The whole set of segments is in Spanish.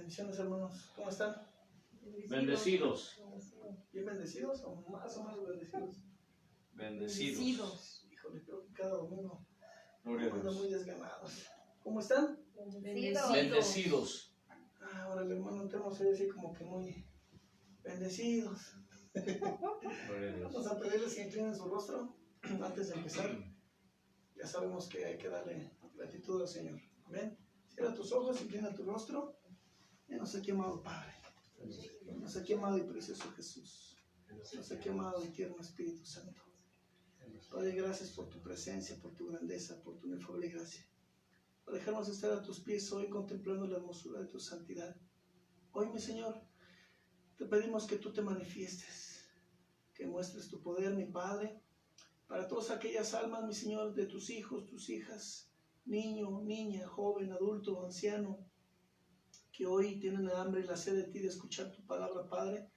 Bendiciones, hermanos. ¿Cómo están? Bendecidos. ¿Bien bendecidos o más o menos bendecidos? Bendecidos. Híjole, creo que cada domingo Gloria a andan Dios. muy desganados. ¿Cómo están? Bendecidos. Ahora el hermano tenemos hoy así como que muy bendecidos. Gloria a Dios. Vamos a pedirles que inclinen su rostro antes de empezar. Ya sabemos que hay que darle gratitud al Señor. Amén. Cierra tus ojos, inclina tu rostro. Y nos ha quemado, Padre. Nos ha quemado y precioso Jesús. Nos ha quemado y tierno Espíritu Santo. Padre, gracias por tu presencia, por tu grandeza, por tu inefable gracia. Por dejarnos estar a tus pies hoy contemplando la hermosura de tu santidad. Hoy, mi Señor, te pedimos que tú te manifiestes, que muestres tu poder, mi Padre, para todas aquellas almas, mi Señor, de tus hijos, tus hijas, niño, niña, joven, adulto, anciano, que hoy tienen el hambre y la sed de ti, de escuchar tu palabra, Padre.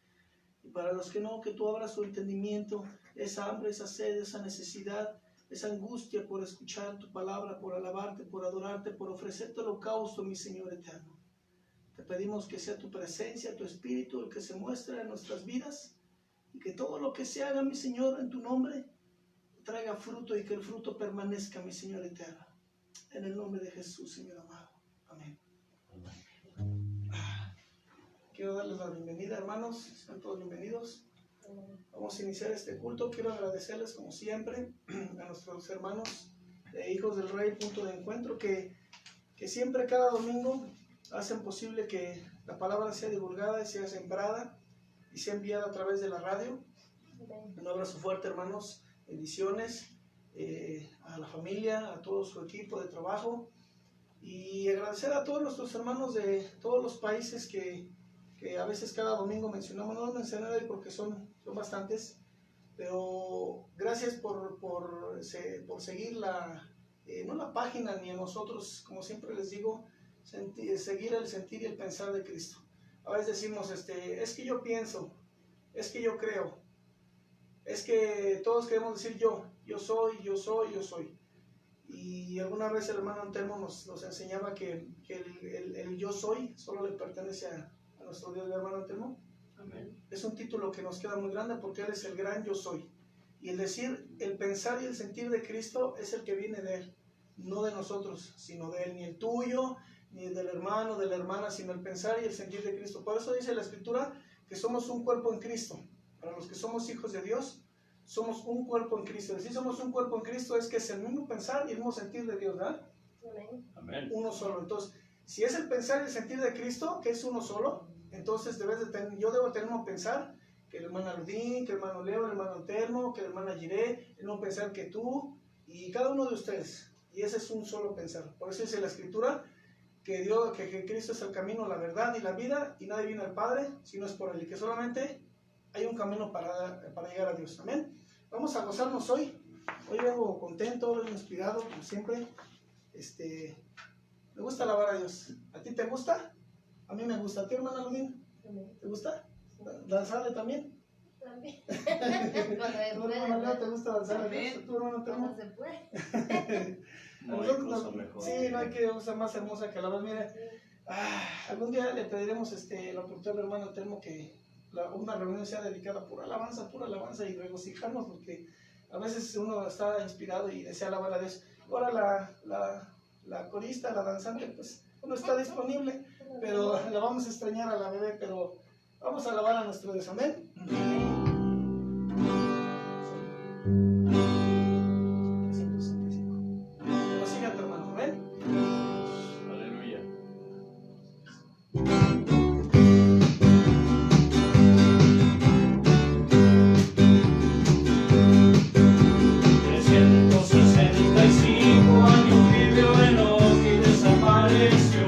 Y para los que no, que tú abras su entendimiento, esa hambre, esa sed, esa necesidad, esa angustia por escuchar tu palabra, por alabarte, por adorarte, por ofrecerte holocausto, mi Señor eterno. Te pedimos que sea tu presencia, tu espíritu, el que se muestre en nuestras vidas, y que todo lo que se haga, mi Señor, en tu nombre, traiga fruto y que el fruto permanezca, mi Señor eterno. En el nombre de Jesús, Señor amado. Amén. Quiero darles la bienvenida, hermanos. Están todos bienvenidos. Vamos a iniciar este culto. Quiero agradecerles, como siempre, a nuestros hermanos de Hijos del Rey, Punto de Encuentro, que siempre, cada domingo, hacen posible que la palabra sea divulgada y sea sembrada y sea enviada a través de la radio. Un abrazo fuerte, hermanos. Bendiciones a la familia, a todo su equipo de trabajo. Y agradecer a todos nuestros hermanos de todos los países que a veces cada domingo mencionamos. No los mencionaré porque son bastantes, pero gracias por seguir no la página ni a nosotros, como siempre les digo, seguir el sentir y el pensar de Cristo. A veces decimos, es que yo pienso, es que yo creo, es que todos queremos decir yo soy. Y alguna vez el hermano Antelmo nos enseñaba que el yo soy solo le pertenece a nuestro Dios, el hermano Antelmo. Amén. Es un título que nos queda muy grande porque Él es el gran yo soy. Y el decir, el pensar y el sentir de Cristo es el que viene de Él, no de nosotros, sino de Él, ni el tuyo, ni el del hermano, de la hermana, sino el pensar y el sentir de Cristo. Por eso dice la Escritura que somos un cuerpo en Cristo. Para los que somos hijos de Dios, somos un cuerpo en Cristo. Decir somos un cuerpo en Cristo es que es el mismo pensar y el mismo sentir de Dios, ¿verdad? Amén. Uno solo. Entonces, si es el pensar y el sentir de Cristo, que es uno solo, entonces yo debo tener un pensar que el hermano Aludín, que el hermano Leo, el hermano Antelmo, que el hermano Giré, el mismo pensar que tú y cada uno de ustedes. Y ese es un solo pensar. Por eso dice la Escritura que Cristo es el camino, la verdad y la vida, y nadie viene al Padre si no es por Él, y que solamente hay un camino para llegar a Dios. Amén. Vamos a gozarnos hoy. Hoy vengo contento, vengo inspirado, como siempre. Me gusta alabar a Dios. ¿A ti te gusta? A mí me gusta. ¿A ti, hermana Ludín? ¿Te gusta? ¿Danzarle también? También. ¿Tu hermano Leo te gusta danzarle? ¿Tu hermano Telmo? ¿Cómo se puede? No hay cosa mejor. Sí, no hay que cosa más hermosa que alabar. Mire, algún día le pediremos la oportunidad al hermano Telmo que una reunión sea dedicada pura alabanza y regocijarnos, porque a veces uno está inspirado y desea alabar a Dios. Ahora la corista, la danzante, pues no está disponible, pero la vamos a extrañar a la bebé, pero vamos a alabar a nuestro Dios. Amén. Prosiga tu hermano. Amén. Aleluya. Años vivió Enoc y desapareció.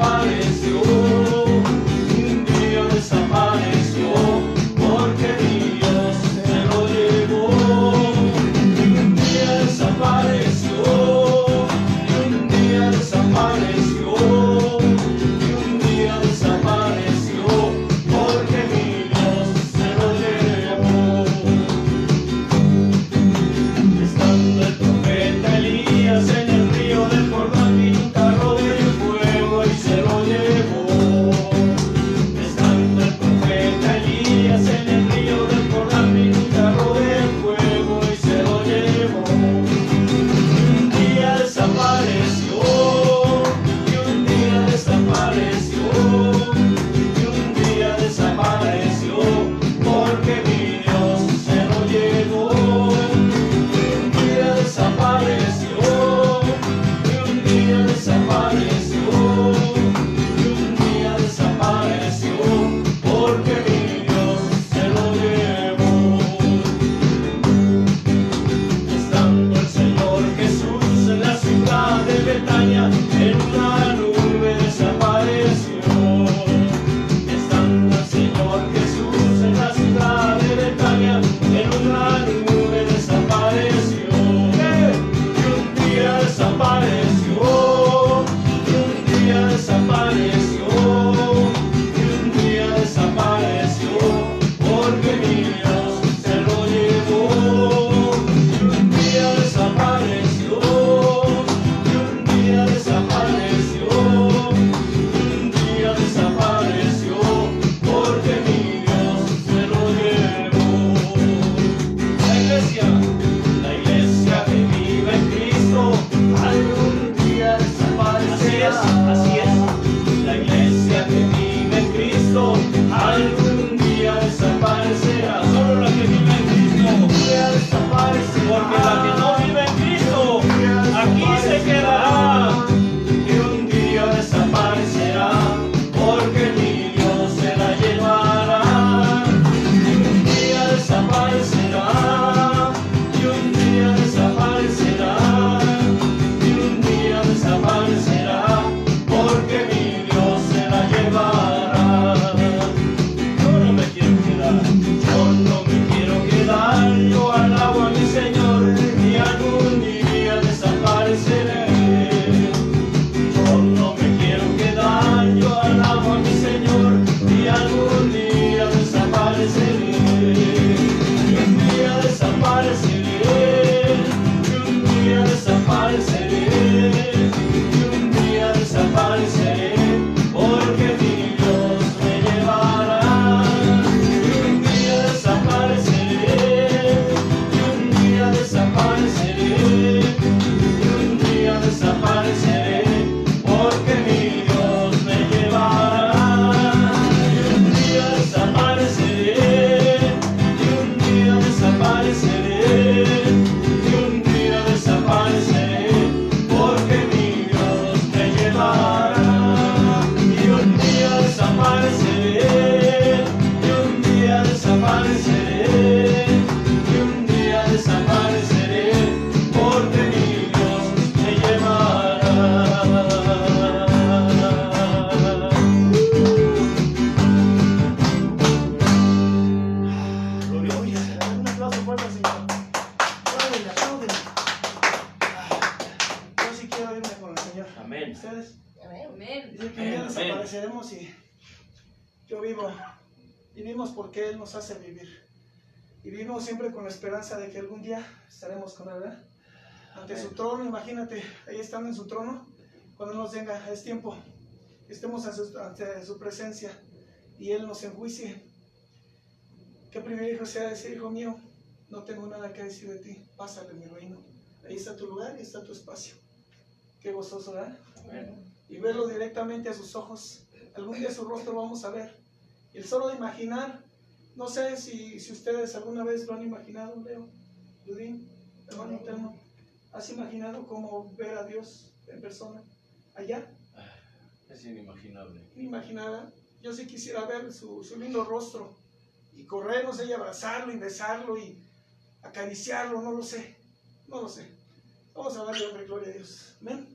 desapareció, un día desapareció, porque mi Dios se lo llevó. Un día desapareció, un día desapareció, un día desapareció, porque mi Dios se lo llevó. Estando el profeta Elías en el río del Jordán, vino un carro de fuego y se lo llevó. Estando el profeta Elías en el río del Jordán, vino un carro de fuego y se lo llevó. Un día desapareció, y un día desapareció, y un día desapareció, porque mi Dios se lo llevó. Un día desapareció, y un día desapareció, y un día desapareció, porque mi Dios se lo llevó. Estando el Señor Jesús en la ciudad de Betania, en una nube desapareció. Estando el Señor Jesús en la ciudad de Betania, en una nube desapareció. Y un día desapareció, y un día desapareció, y un día desapareció, porque mi Dios se lo llevó. Un día desapareció, y un día desapareció, y un día desapareció, porque mi Dios se lo llevó. La iglesia que vive en Cristo, algún día desaparecerá. Así es, la iglesia que vive en Cristo, algún día desaparecerá. Solo la que vive en Cristo, un día desaparecerá. Porque la que no vive en Cristo, aquí se quedará. Y un día desaparecerá, porque mi Dios se la llevará. Y un día desaparecerá, y un día desaparecerá, y un día desaparecerá, porque mi Dios se la llevará. Yo no me quiero quedar, yo no me quiero quedar, yo alabo a mi Señor y algún día desapareceré. Yo no me quiero quedar, yo alabo a mi Señor y algún día desapareceré. Y un día desapareceré, y un día desapareceré, y un día desapareceré, porque mi Dios me llevará. Y un día desapareceré, y un día desapareceré, y un día desapareceré, porque mi Dios me llevará. Y un día desapareceré, y un día desapareceré, y un día desapareceré, porque mi Dios me llevará. Y un día desapareceré, y un día desapareceré, y un día desapareceré, porque mi Dios me llevará. Gloria. Un aplauso fuerte al Señor. Apláudele, apláudele. Yo sí quiero irme con el Señor. Amén. ¿Ustedes? Amén. Dice que un día Amén. desapareceremos y yo vivo. Vivimos porque Él nos hace vivir. Y vivimos siempre con la esperanza de que algún día estaremos con Él, ¿verdad? Ante su trono, imagínate, ahí estando en su trono, cuando nos venga, es tiempo, estemos ante su presencia y Él nos enjuicie. Qué privilegio sea decir, hijo mío, no tengo nada que decir de ti, pásale mi reino. Ahí está tu lugar y está tu espacio. Qué gozoso, ¿verdad? Amén. Y verlo directamente a sus ojos. Algún día su rostro vamos a ver. Y el solo de imaginar, no sé si ustedes alguna vez lo han imaginado, Leo, Ludín, hermano Telmo. ¿Has imaginado cómo ver a Dios en persona allá? Es inimaginable. Inimaginada. Yo sí quisiera ver su lindo rostro y correr, no sé, y abrazarlo y besarlo y acariciarlo, no lo sé, no lo sé. Vamos a darle honra y gloria a Dios. Amén.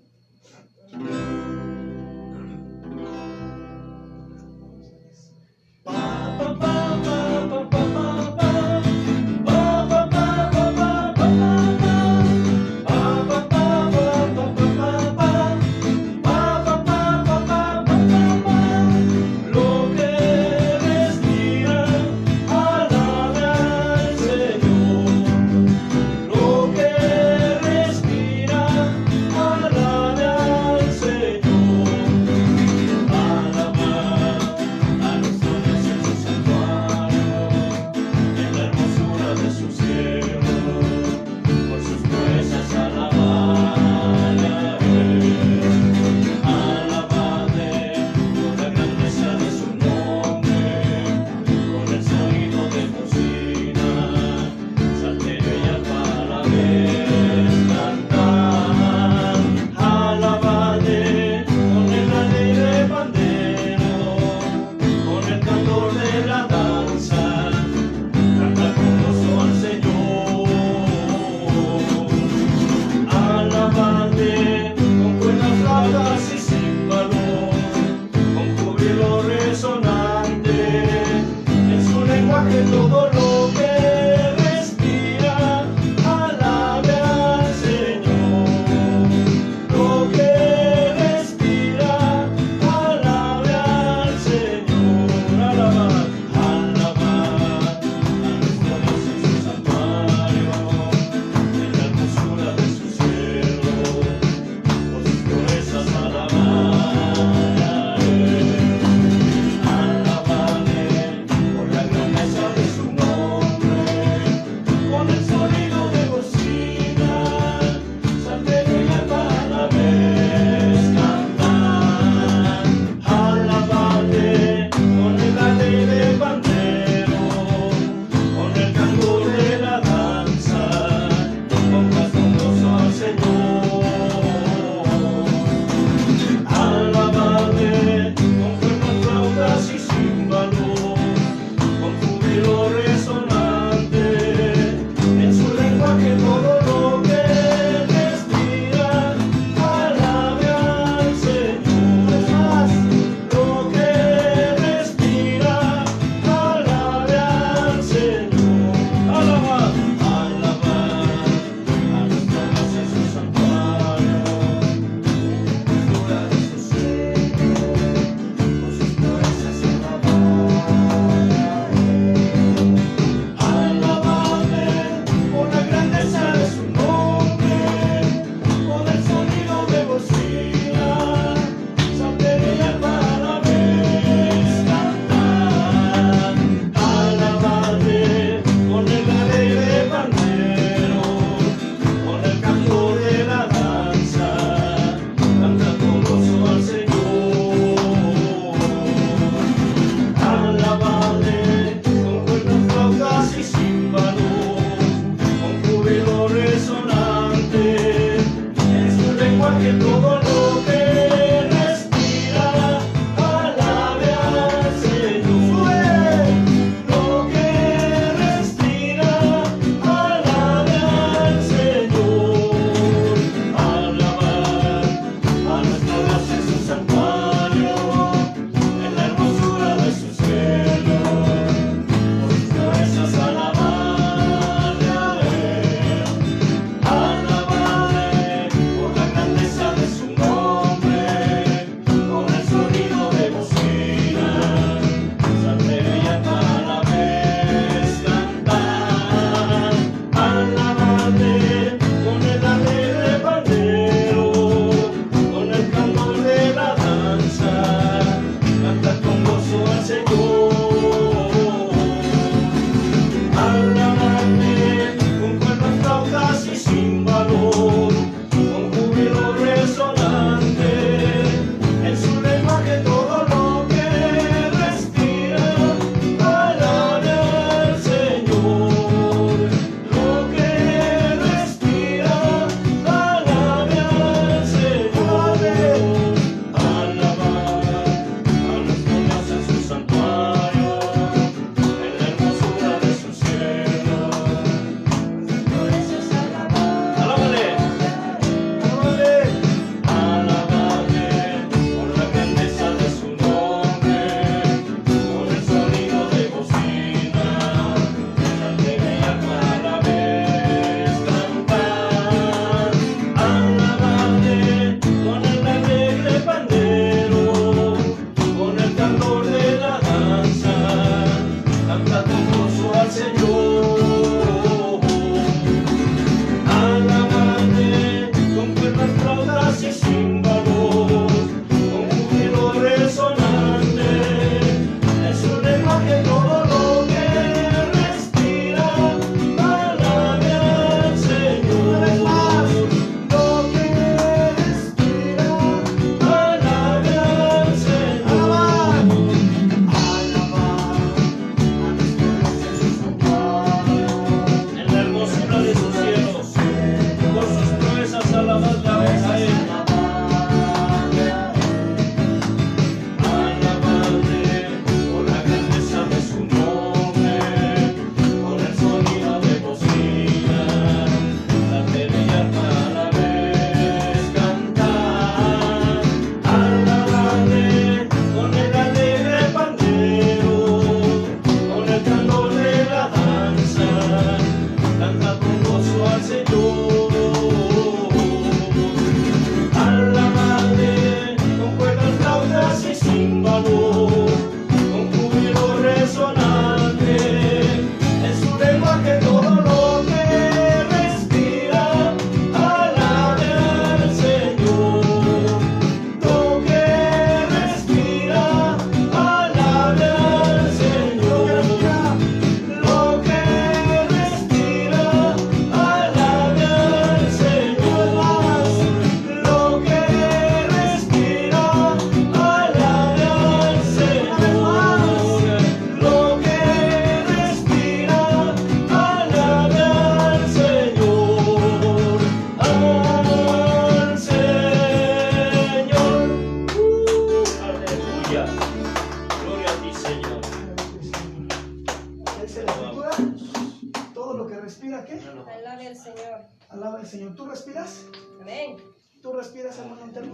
al Señor. ¿Tú respiras? Amén. ¿Tú respiras, hermano Antonio?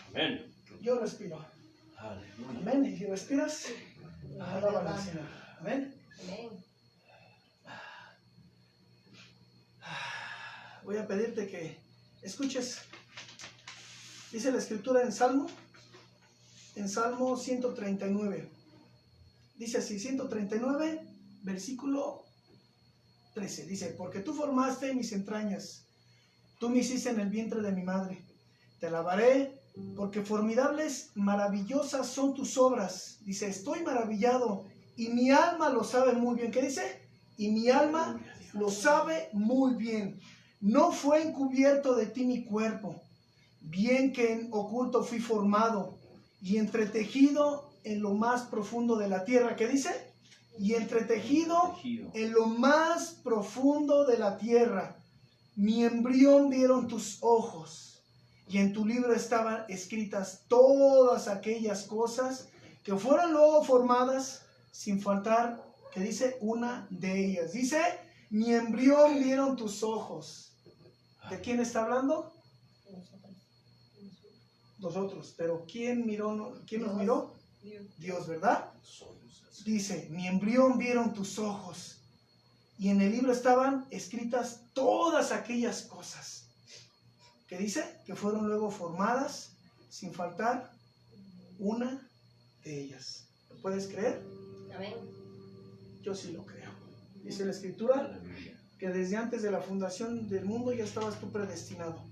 Amén. Yo respiro. Aleluya. Amén. ¿Y si respiras? Alaba al Señor. Amén. Amén. Voy a pedirte que escuches. Dice la escritura en Salmo 139. Dice así, 139, versículo 13. Dice, porque tú formaste mis entrañas, tú me hiciste en el vientre de mi madre. Te alabaré, porque formidables, maravillosas son tus obras. Dice, estoy maravillado y mi alma lo sabe muy bien. ¿Qué dice? Y mi alma lo sabe muy bien. No fue encubierto de ti mi cuerpo, bien que en oculto fui formado y entretejido en lo más profundo de la tierra. ¿Qué dice? Y entretejido en lo más profundo de la tierra. Mi embrión vieron tus ojos, y en tu libro estaban escritas todas aquellas cosas que fueron luego formadas, sin faltar, ¿qué dice? Una de ellas. Dice, mi embrión vieron tus ojos. ¿De quién está hablando? Nosotros. Pero ¿quién nos miró? Dios, ¿verdad? Dice, mi embrión vieron tus ojos, y en el libro estaban escritas todas aquellas cosas. ¿Qué dice? Que fueron luego formadas, sin faltar una de ellas. ¿Lo puedes creer? Amén. Yo sí lo creo. Dice la escritura que desde antes de la fundación del mundo ya estabas tú predestinado.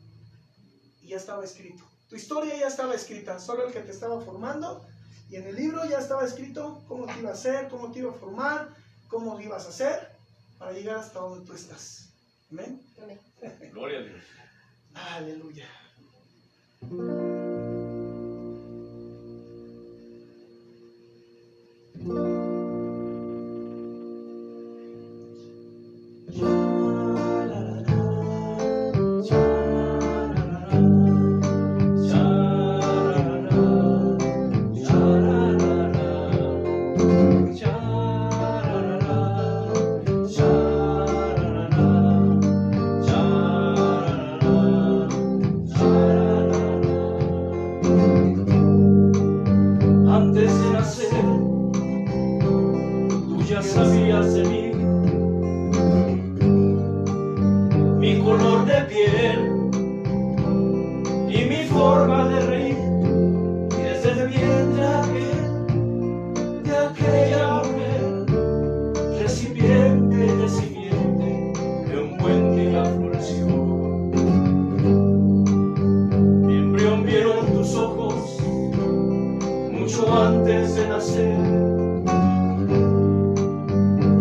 Y ya estaba escrito. Tu historia ya estaba escrita, solo el que te estaba formando. Y en el libro ya estaba escrito cómo te iba a hacer, cómo te iba a formar, cómo lo ibas a hacer para llegar hasta donde tú estás. Amén. Amén. Gloria a Dios. Aleluya. Antes de nacer, tú ya sabías de mí, mi color de piel y mi forma de reír. Y desde el vientre de aquella mujer, recipiente de simiente de un buen día floreció. Mi embrión vieron tus ojos mucho antes de nacer,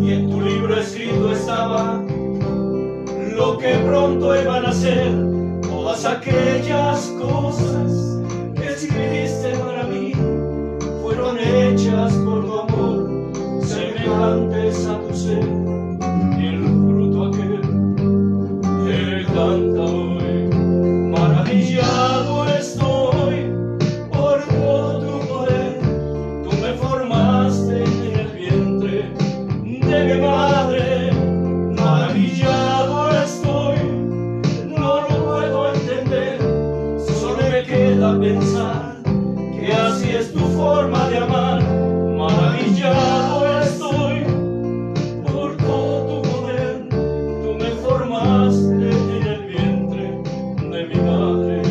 y en tu libro escrito estaba lo que pronto iban a ser, todas aquellas cosas que escribiste para mí fueron hechas por tu amor, semejantes a tu ser, y el fruto aquel que canta hoy, maravillado estoy por todo tu poder. Tú me formaste en el vientre de mi madre, maravillado estoy, no lo puedo entender, solo me queda pensar que así es tu forma de amar. Maravillado estoy por todo tu poder, tú me formaste en el vientre de mi madre.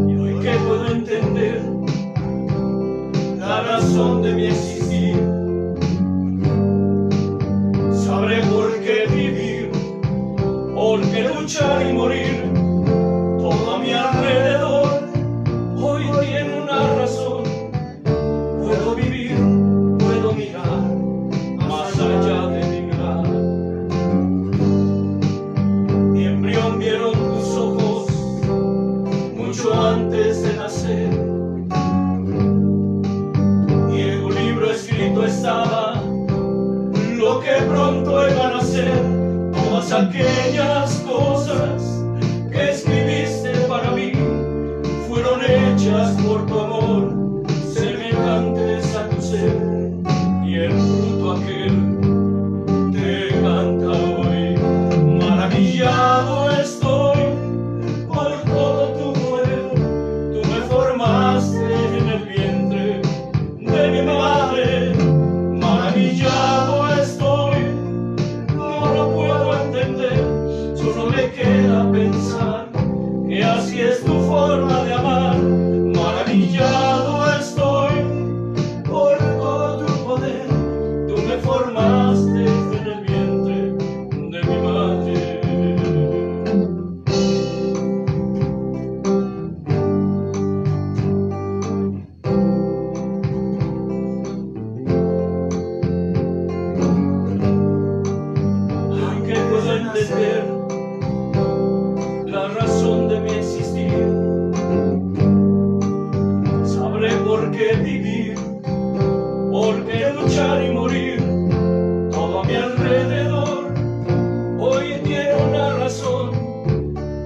Y hoy que puedo entender la razón de mi existir, sabré por qué vivir, por qué luchar y morir. Todo a mi alrededor hoy tiene una razón. Puedo vivir, puedo mirar más allá de mi mirada. Mi embrión vieron tus ojos mucho antes de nacer, y en tu libro escrito estaba lo que pronto iban a ser, todas aquellas cosas que escribiste para mí nacer y el fruto aquel te canta hoy. Maravillado estoy por todo tu poder. Tú me formaste en el vientre de mi madre. Maravillado estoy, no lo puedo entender. Solo me queda pensar que así es tu forma de amar. Maravillado estoy por todo tu poder. Tú me formaste en el vientre de mi madre. Hoy que puedo entender la razón de mi existir, sabré por qué vivir, por qué luchar y morir. Todo a mi alrededor hoy tiene una razón.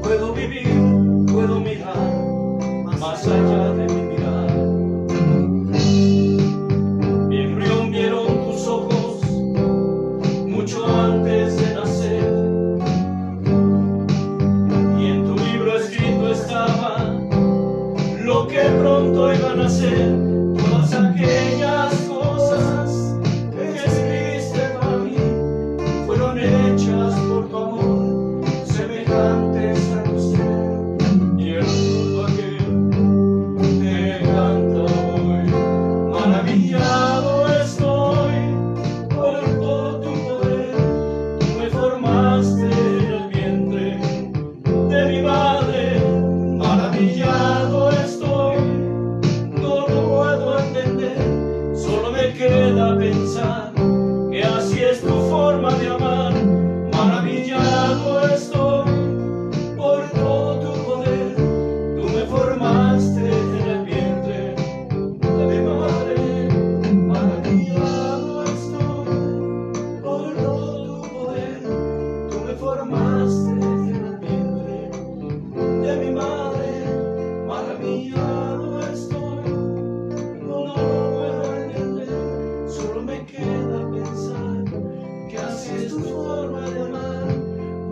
Puedo vivir, puedo mirar más allá de mi mirar. Mi embrión vieron tus ojos mucho antes de nacer, y en tu libro escrito estaba lo que pronto iban a ser. Todas aquellas cosas que escribiste para mí fueron hechas por tu amor, semejantes a tu ser. Y el fruto aquel te canta hoy. Maravillado estoy por todo tu poder. Tú me formaste en el vientre de mi madre. Maravillado estoy, no lo puedo entender. Solo me queda pensar que así es tu forma de amar. Maravillado estoy por todo tu poder. Tú me formaste en el vientre de mi madre. Maravillado estoy por todo tu poder. Tú me formaste en el vientre de mi madre. Maravillado estoy, no lo puedo entender. Solo me queda pensar que así es tu forma de amar.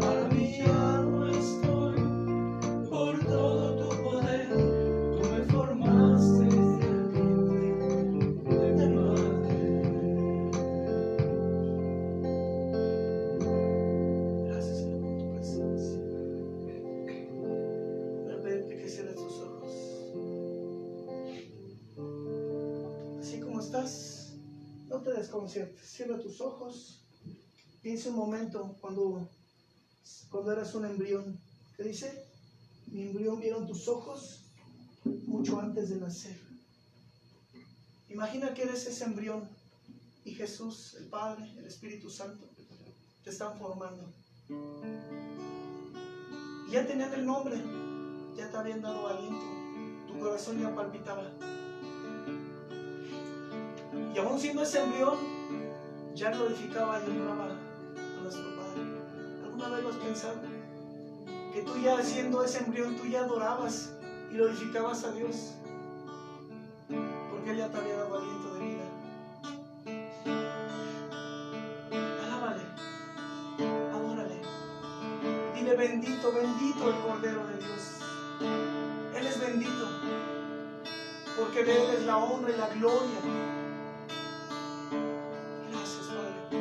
Maravillado estoy por todo tu poder. Tú me formaste en el vientre de mi madre. Gracias, Señor, por tu presencia. Voy a pedirte que cierres tus ojos. Así como estás, no te desconciertes. Cierra tus ojos. Piensa un momento cuando eras un embrión. ¿Qué dice? Mi embrión vieron tus ojos mucho antes de nacer. Imagina que eres ese embrión y Jesús, el Padre, el Espíritu Santo, te están formando. Y ya tenían el nombre, ya te habían dado aliento, tu corazón ya palpitaba. Y aún siendo ese embrión, ya glorificaba y honraba a nuestro Padre. ¿Alguna vez lo has pensado? Que tú ya siendo ese embrión, tú ya adorabas y glorificabas a Dios, porque Él ya te había dado aliento de vida. Alábale, adórale, dile bendito, bendito el Cordero de Dios. Él es bendito, porque de Él es la honra y la gloria. Gracias, Padre.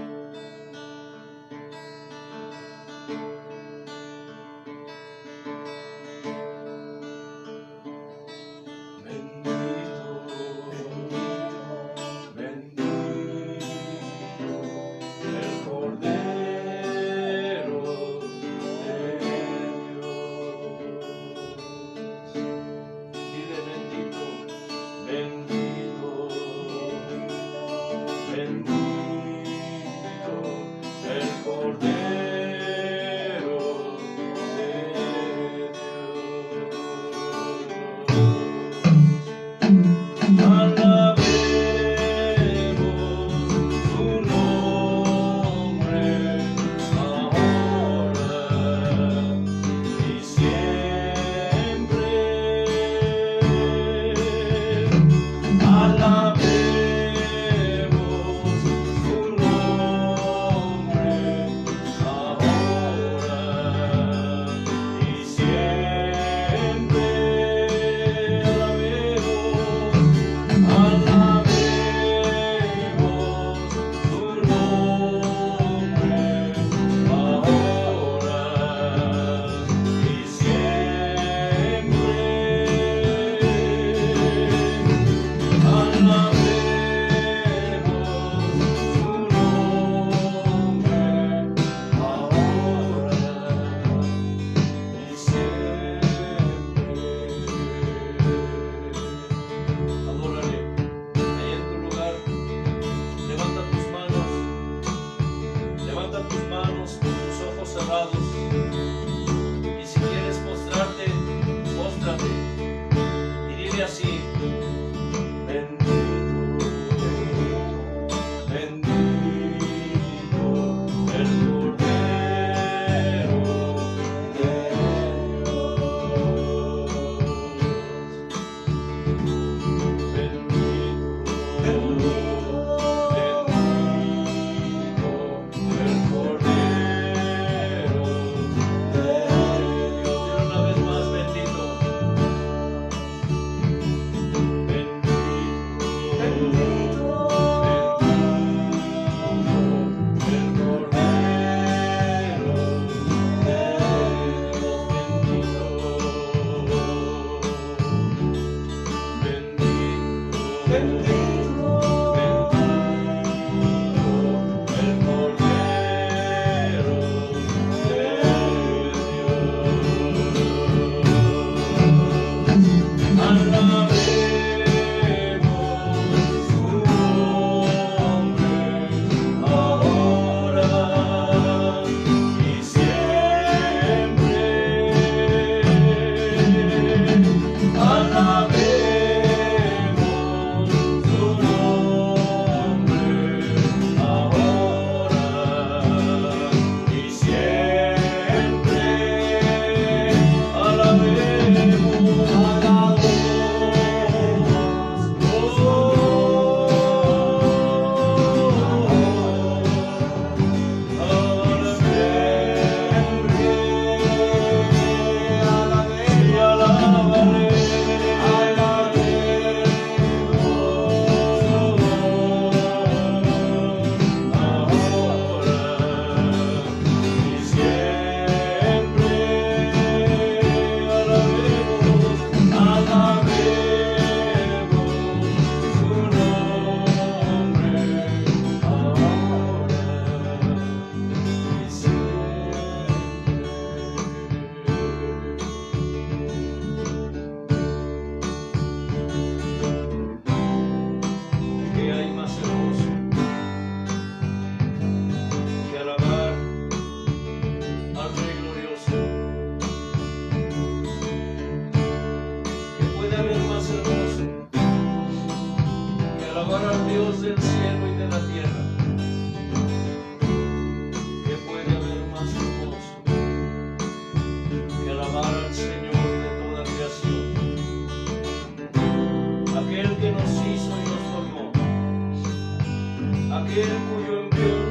aquel cuyo embrión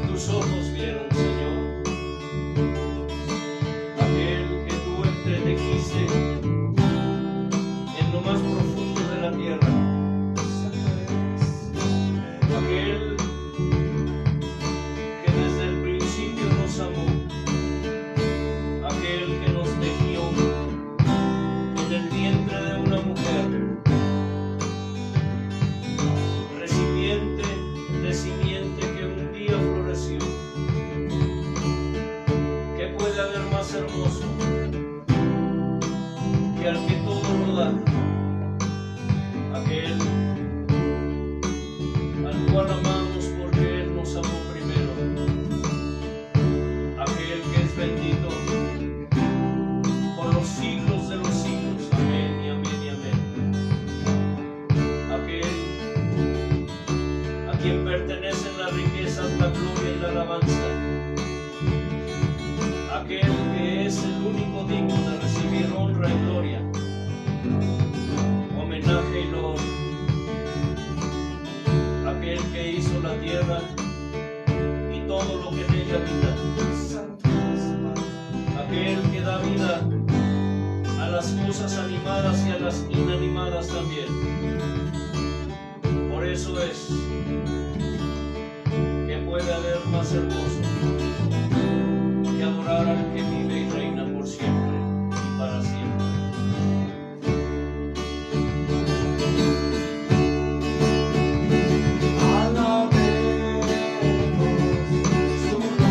tus ojos vieron, Señor, aquel que tú entretejiste en lo más profundo de la tierra, aquel que desde el principio nos amó, aquel que nos tejió en el vientre de una mujer, recipiente de simiente que un día floreció. ¿Qué puede haber más hermoso que al que todo lo da? Aquel al cual amamos porque Él nos amó primero, aquel que es bendito por los siglos de los siglos. Amén y amén y amén. Aquel a quien pertenecen las riquezas, la gloria y la alabanza, aquel que es el único digno de recibir honra y gloria, homenaje y loor, aquel que hizo la tierra y todo lo que en ella habita, aquel que da vida a las cosas animadas y a las inanimadas también. Por eso es que puede haber más hermoso que adorar al que vive y reina por siempre y para siempre. Alabemos su nombre.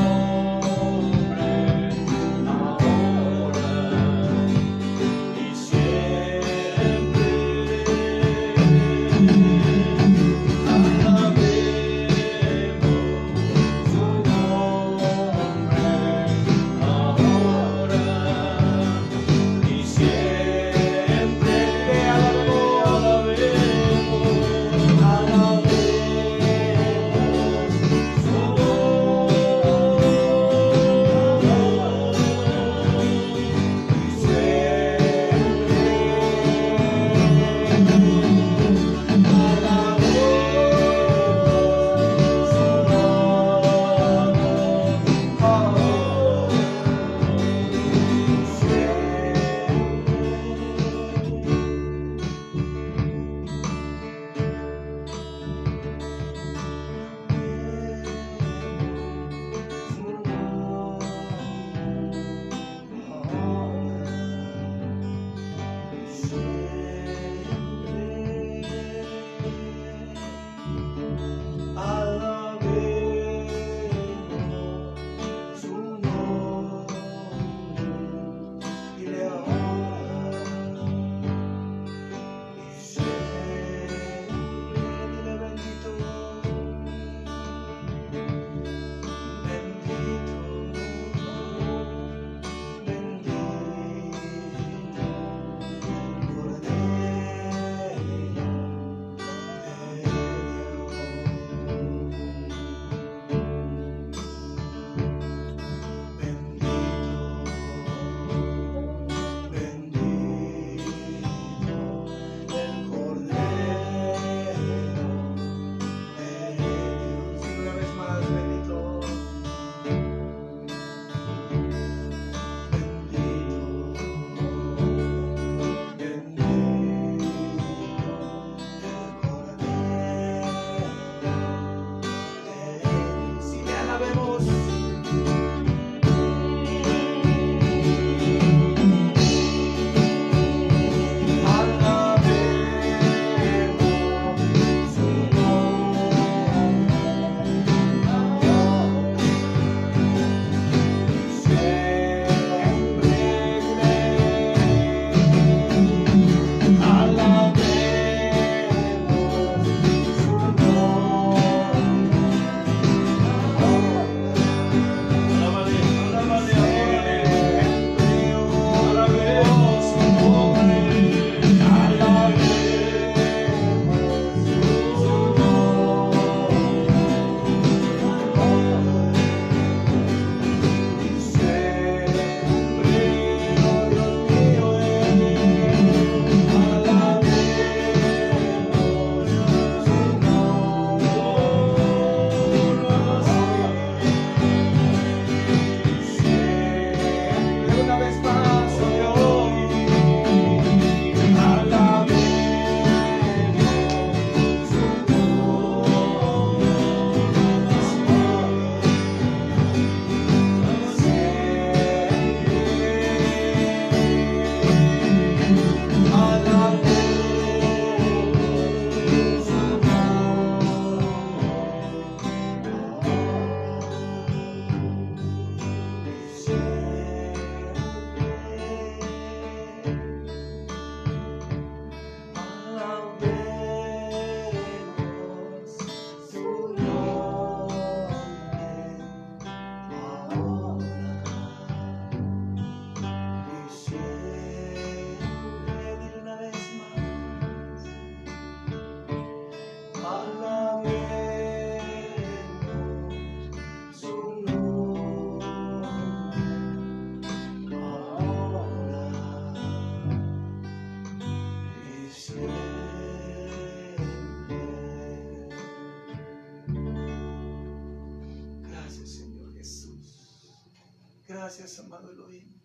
Gracias, amado Elohim,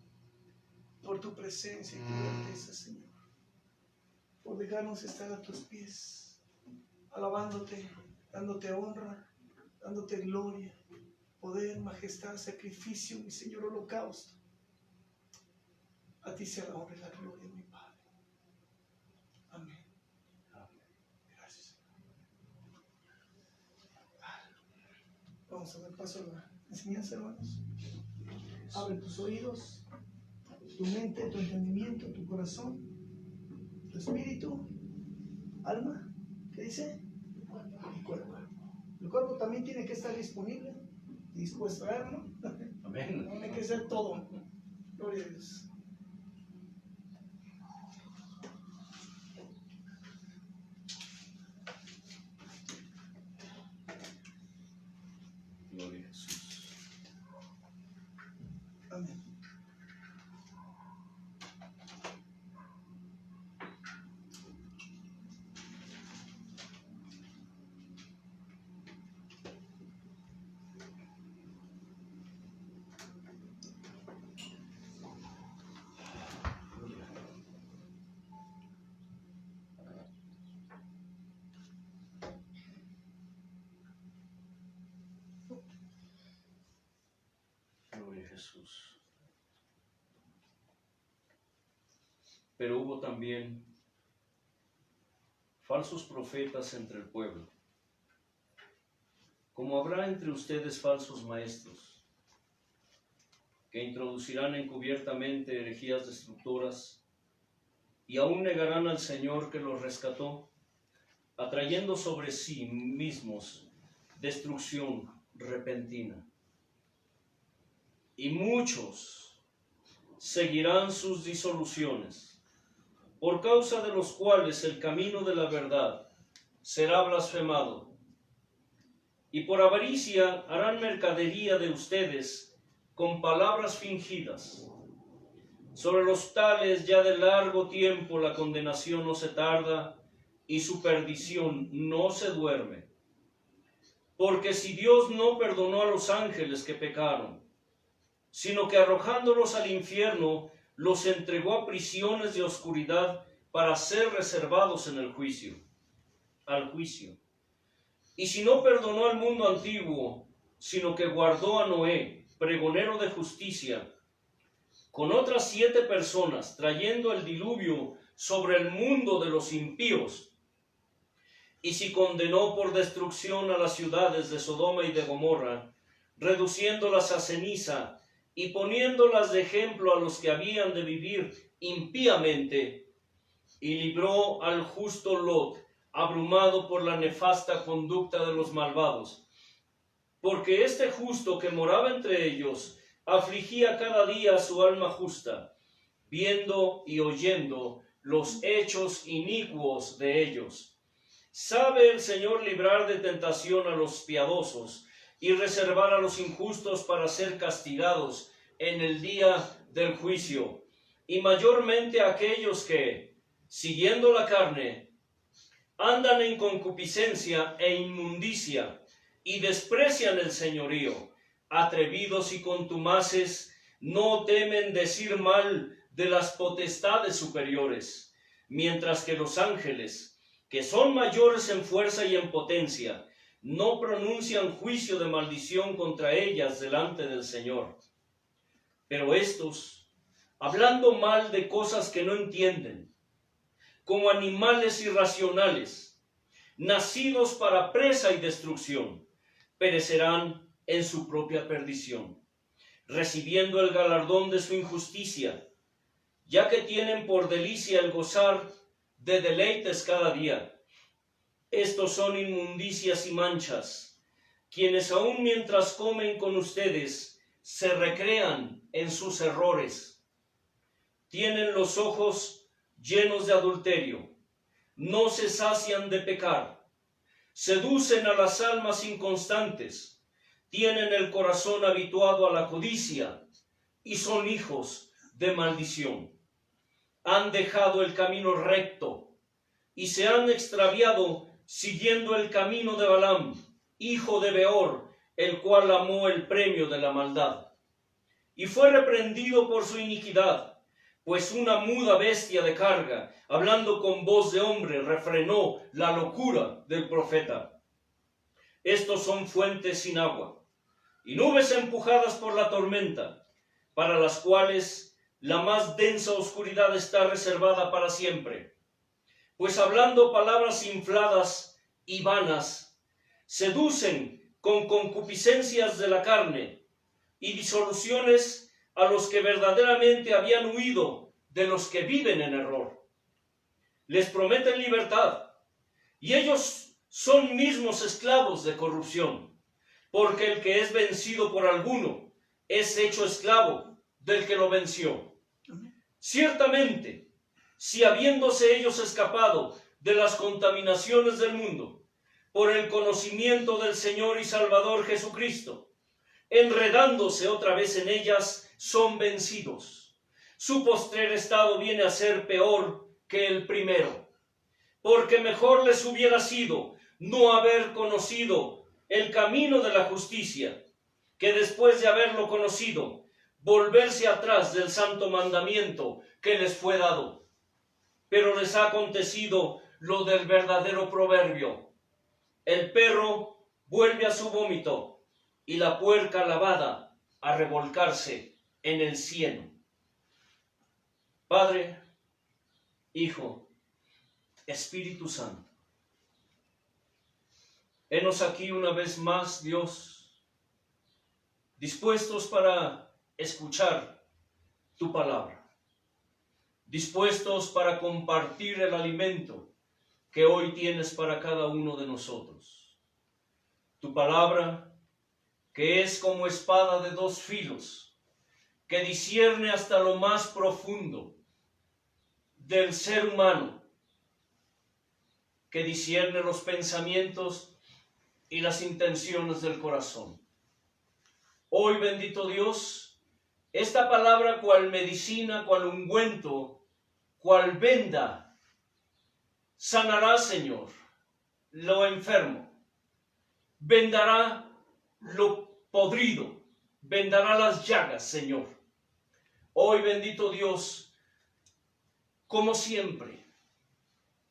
por tu presencia y tu grandeza, Señor. Por dejarnos estar a tus pies, alabándote, dándote honra, dándote gloria, poder, majestad, sacrificio, mi Señor, holocausto. A ti sea la honra y la gloria, mi Padre. Amén. Gracias, Señor. Vamos a dar paso a la enseñanza, hermanos. Abre tus oídos, tu mente, tu entendimiento, tu corazón, tu espíritu, alma. ¿Qué dice? El cuerpo. El cuerpo también tiene que estar disponible, dispuesto a verlo. Amén. Tiene que ser todo. Gloria a Dios. Gloria a Jesús. Amén. Gloria a Jesús. Pero hubo también falsos profetas entre el pueblo, como habrá entre ustedes falsos maestros, que introducirán encubiertamente herejías destructoras y aún negarán al Señor que los rescató, atrayendo sobre sí mismos destrucción repentina. Y muchos seguirán sus disoluciones, por causa de los cuales el camino de la verdad será blasfemado. Y por avaricia harán mercadería de ustedes con palabras fingidas. Sobre los tales ya de largo tiempo la condenación no se tarda y su perdición no se duerme. Porque si Dios no perdonó a los ángeles que pecaron, sino que arrojándolos al infierno, los entregó a prisiones de oscuridad para ser reservados en el juicio, al juicio. Y si no perdonó al mundo antiguo, sino que guardó a Noé, pregonero de justicia, con otras 7 personas, trayendo el diluvio sobre el mundo de los impíos, y si condenó por destrucción a las ciudades de Sodoma y de Gomorra, reduciéndolas a ceniza, y poniéndolas de ejemplo a los que habían de vivir impíamente, y libró al justo Lot, abrumado por la nefasta conducta de los malvados. Porque este justo que moraba entre ellos, afligía cada día a su alma justa, viendo y oyendo los hechos inicuos de ellos. Sabe el Señor librar de tentación a los piadosos, y reservar a los injustos para ser castigados en el día del juicio, y mayormente a aquellos que, siguiendo la carne, andan en concupiscencia e inmundicia, y desprecian el señorío, atrevidos y contumaces, no temen decir mal de las potestades superiores, mientras que los ángeles, que son mayores en fuerza y en potencia, no pronuncian juicio de maldición contra ellas delante del Señor. Pero estos, hablando mal de cosas que no entienden, como animales irracionales, nacidos para presa y destrucción, perecerán en su propia perdición, recibiendo el galardón de su injusticia, ya que tienen por delicia el gozar de deleites cada día. Estos son inmundicias y manchas, quienes aun mientras comen con ustedes se recrean en sus errores. Tienen los ojos llenos de adulterio, no se sacian de pecar, seducen a las almas inconstantes, tienen el corazón habituado a la codicia y son hijos de maldición. Han dejado el camino recto y se han extraviado siguiendo el camino de Balaam, hijo de Beor, el cual amó el premio de la maldad. y fue reprendido por su iniquidad, pues una muda bestia de carga, hablando con voz de hombre, refrenó la locura del profeta. Estos son fuentes sin agua, y nubes empujadas por la tormenta, para las cuales la más densa oscuridad está reservada para siempre. Pues hablando palabras infladas y vanas, seducen con concupiscencias de la carne y disoluciones a los que verdaderamente habían huido de los que viven en error. Les prometen libertad, y ellos son mismos esclavos de corrupción, porque el que es vencido por alguno es hecho esclavo del que lo venció. Ciertamente, si habiéndose ellos escapado de las contaminaciones del mundo, por el conocimiento del Señor y Salvador Jesucristo, enredándose otra vez en ellas, son vencidos. Su postrer estado viene a ser peor que el primero, porque mejor les hubiera sido no haber conocido el camino de la justicia, que después de haberlo conocido, volverse atrás del santo mandamiento que les fue dado. Pero les ha acontecido lo del verdadero proverbio: el perro vuelve a su vómito, y la puerca lavada a revolcarse en el cieno. Padre, Hijo, Espíritu Santo, henos aquí una vez más, Dios, dispuestos para escuchar tu palabra, dispuestos para compartir el alimento que hoy tienes para cada uno de nosotros. Tu palabra, que es como espada de dos filos, que discierne hasta lo más profundo del ser humano, que discierne los pensamientos y las intenciones del corazón. Hoy, bendito Dios, esta palabra, cual medicina, cual ungüento, cual venda, sanará, Señor, lo enfermo, vendará lo podrido, vendará las llagas, Señor. Hoy, bendito Dios, como siempre,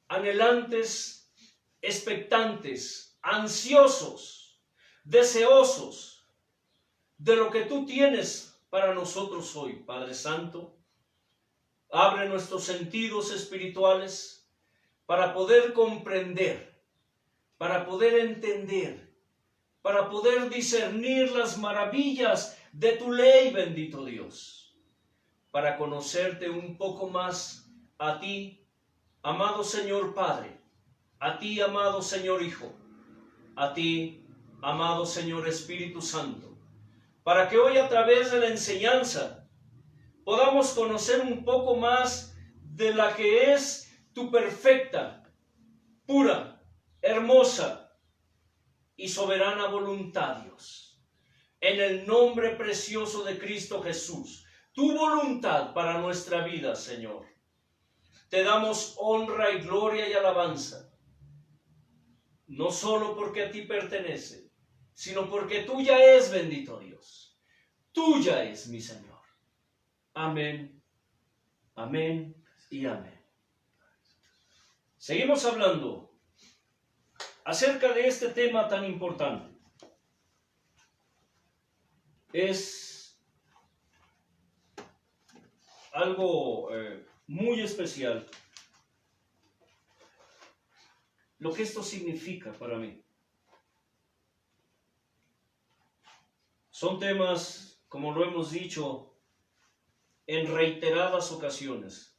anhelantes, expectantes, ansiosos, deseosos de lo que tú tienes para nosotros hoy, Padre Santo, abre nuestros sentidos espirituales para poder comprender, para poder entender, para poder discernir las maravillas de tu ley, bendito Dios, para conocerte un poco más a ti, amado Señor Padre, a ti, amado Señor Hijo, a ti, amado Señor Espíritu Santo, para que hoy a través de la enseñanza podamos conocer un poco más de la que es tu perfecta, pura, hermosa y soberana voluntad, Dios. En el nombre precioso de Cristo Jesús, tu voluntad para nuestra vida, Señor. Te damos honra y gloria y alabanza, no solo porque a ti pertenece, sino porque tuya es, bendito Dios. Tuya es, mi Señor. Amén, amén y amén. Seguimos hablando acerca de este tema tan importante. Es algo muy especial lo que esto significa para mí. Son temas, como lo hemos dicho en reiteradas ocasiones,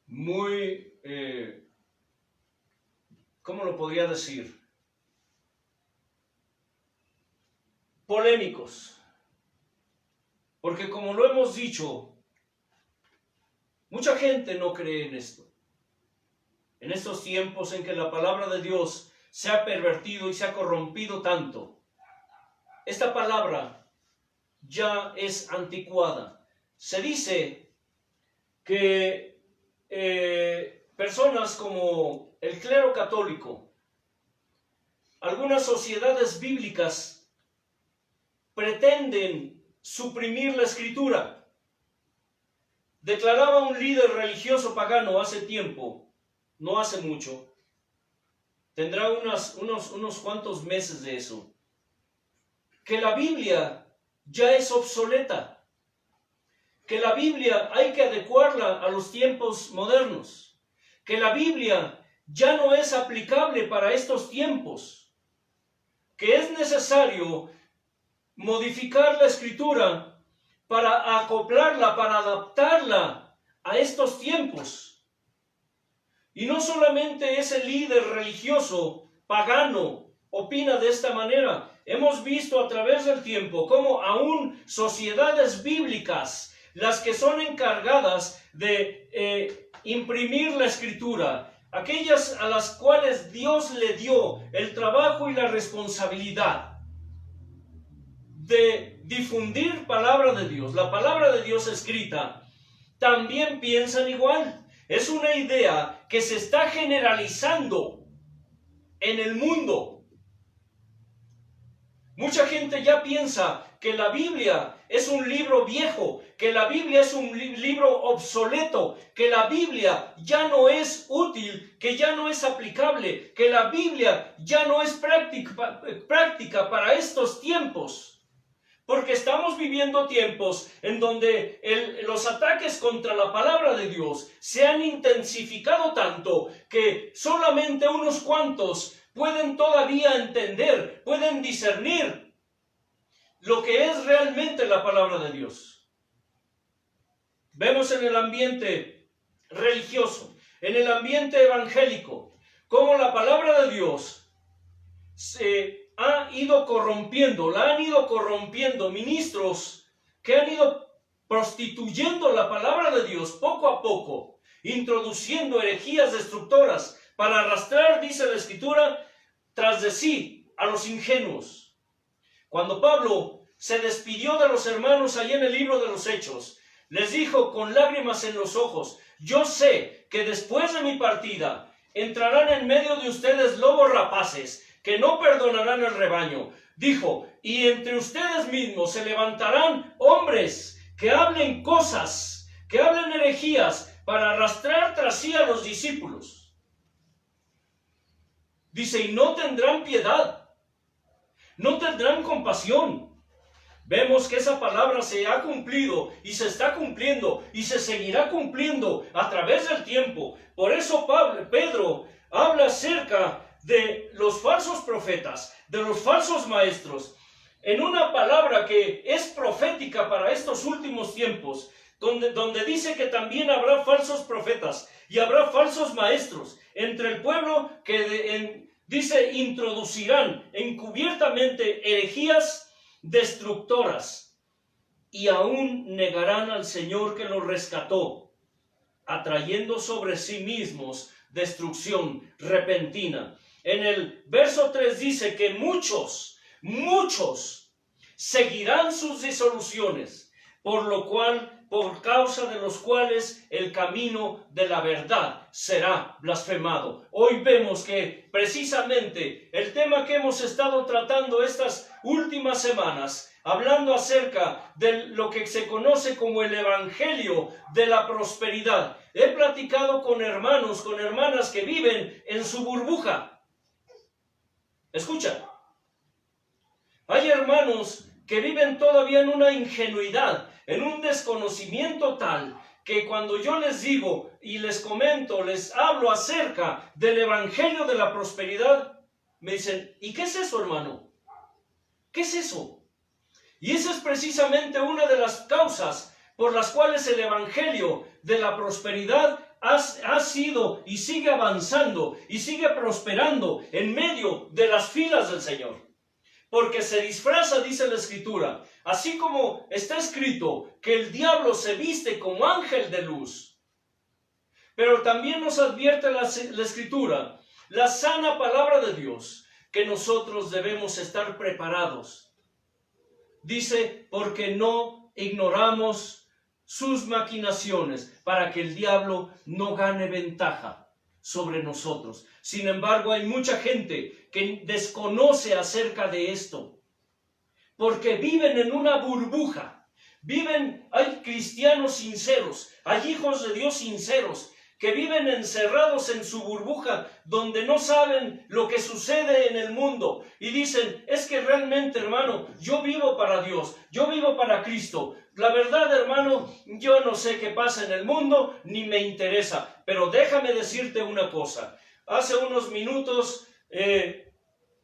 muy, ¿cómo lo podría decir? Polémicos. Porque como lo hemos dicho, mucha gente no cree en esto. En estos tiempos en que la palabra de Dios se ha pervertido y se ha corrompido tanto, esta palabra ya es anticuada. Se dice que personas como el clero católico, algunas sociedades bíblicas pretenden suprimir la escritura. Declaraba un líder religioso pagano hace tiempo, no hace mucho, tendrá unos cuantos meses de eso, que la Biblia ya es obsoleta, que la Biblia hay que adecuarla a los tiempos modernos, que la Biblia ya no es aplicable para estos tiempos, que es necesario modificar la escritura para acoplarla, para adaptarla a estos tiempos. Y no solamente ese líder religioso pagano opina de esta manera. Hemos visto a través del tiempo cómo aún sociedades bíblicas, las que son encargadas de imprimir la escritura, aquellas a las cuales Dios le dio el trabajo y la responsabilidad de difundir palabra de Dios, la palabra de Dios escrita, también piensan igual. Es una idea que se está generalizando en el mundo. Mucha gente ya piensa que la Biblia es un libro viejo, que la Biblia es un libro obsoleto, que la Biblia ya no es útil, que ya no es aplicable, que la Biblia ya no es práctica para estos tiempos. Porque estamos viviendo tiempos en donde los ataques contra la palabra de Dios se han intensificado tanto que solamente unos cuantos pueden todavía entender, pueden discernir lo que es realmente la palabra de Dios. Vemos en el ambiente religioso, en el ambiente evangélico, cómo la palabra de Dios se ha ido corrompiendo, la han ido corrompiendo ministros que han ido prostituyendo la palabra de Dios poco a poco, introduciendo herejías destructoras para arrastrar, dice la Escritura, tras de sí a los ingenuos. Cuando Pablo se despidió de los hermanos allí en el libro de los Hechos, les dijo con lágrimas en los ojos: yo sé que después de mi partida entrarán en medio de ustedes lobos rapaces, que no perdonarán el rebaño. Dijo, y entre ustedes mismos se levantarán hombres que hablen cosas, que hablen herejías, para arrastrar tras sí a los discípulos. Dice, y no tendrán piedad, no tendrán compasión. Vemos que esa palabra se ha cumplido y se está cumpliendo y se seguirá cumpliendo a través del tiempo. Por eso Pedro habla acerca de los falsos profetas, de los falsos maestros, en una palabra que es profética para estos últimos tiempos, donde dice que también habrá falsos profetas y habrá falsos maestros entre el pueblo que dice introducirán encubiertamente herejías destructoras y aún negarán al Señor que los rescató, atrayendo sobre sí mismos destrucción repentina. En el verso 3 dice que muchos seguirán sus disoluciones, por causa de los cuales el camino de la verdad será blasfemado. Hoy vemos que precisamente el tema que hemos estado tratando estas últimas semanas, hablando acerca de lo que se conoce como el evangelio de la prosperidad. He platicado con hermanos, con hermanas que viven en su burbuja. Escucha, hay hermanos que viven todavía en una ingenuidad, en un desconocimiento tal, que cuando yo les digo y les comento, les hablo acerca del evangelio de la prosperidad, me dicen, ¿y qué es eso, hermano? ¿Qué es eso? Y esa es precisamente una de las causas por las cuales el evangelio de la prosperidad ha sido y sigue avanzando y sigue prosperando en medio de las filas del Señor. Porque se disfraza, dice la Escritura, así como está escrito que el diablo se viste como ángel de luz. Pero también nos advierte la Escritura, la sana palabra de Dios, que nosotros debemos estar preparados. Dice, porque no ignoramos sus maquinaciones, para que el diablo no gane ventaja sobre nosotros. Sin embargo, hay mucha gente que desconoce acerca de esto. porque viven en una burbuja. Hay cristianos sinceros, hay hijos de Dios sinceros, que viven encerrados en su burbuja, donde no saben lo que sucede en el mundo. Y dicen, es que realmente, hermano, yo vivo para Dios, yo vivo para Cristo. La verdad, hermano, yo no sé qué pasa en el mundo, ni me interesa. Pero déjame decirte una cosa. Hace unos minutos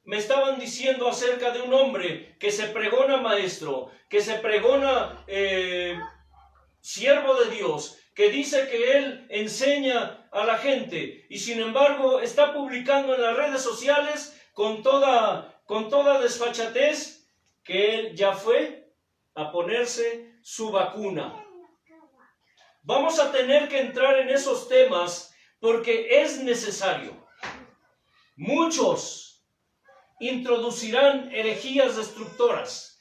me estaban diciendo acerca de un hombre que se pregona maestro, que se pregona siervo de Dios, que dice que él enseña a la gente y sin embargo está publicando en las redes sociales con toda desfachatez que él ya fue a ponerse su vacuna. Vamos a tener que entrar en esos temas porque es necesario. Muchos introducirán herejías destructoras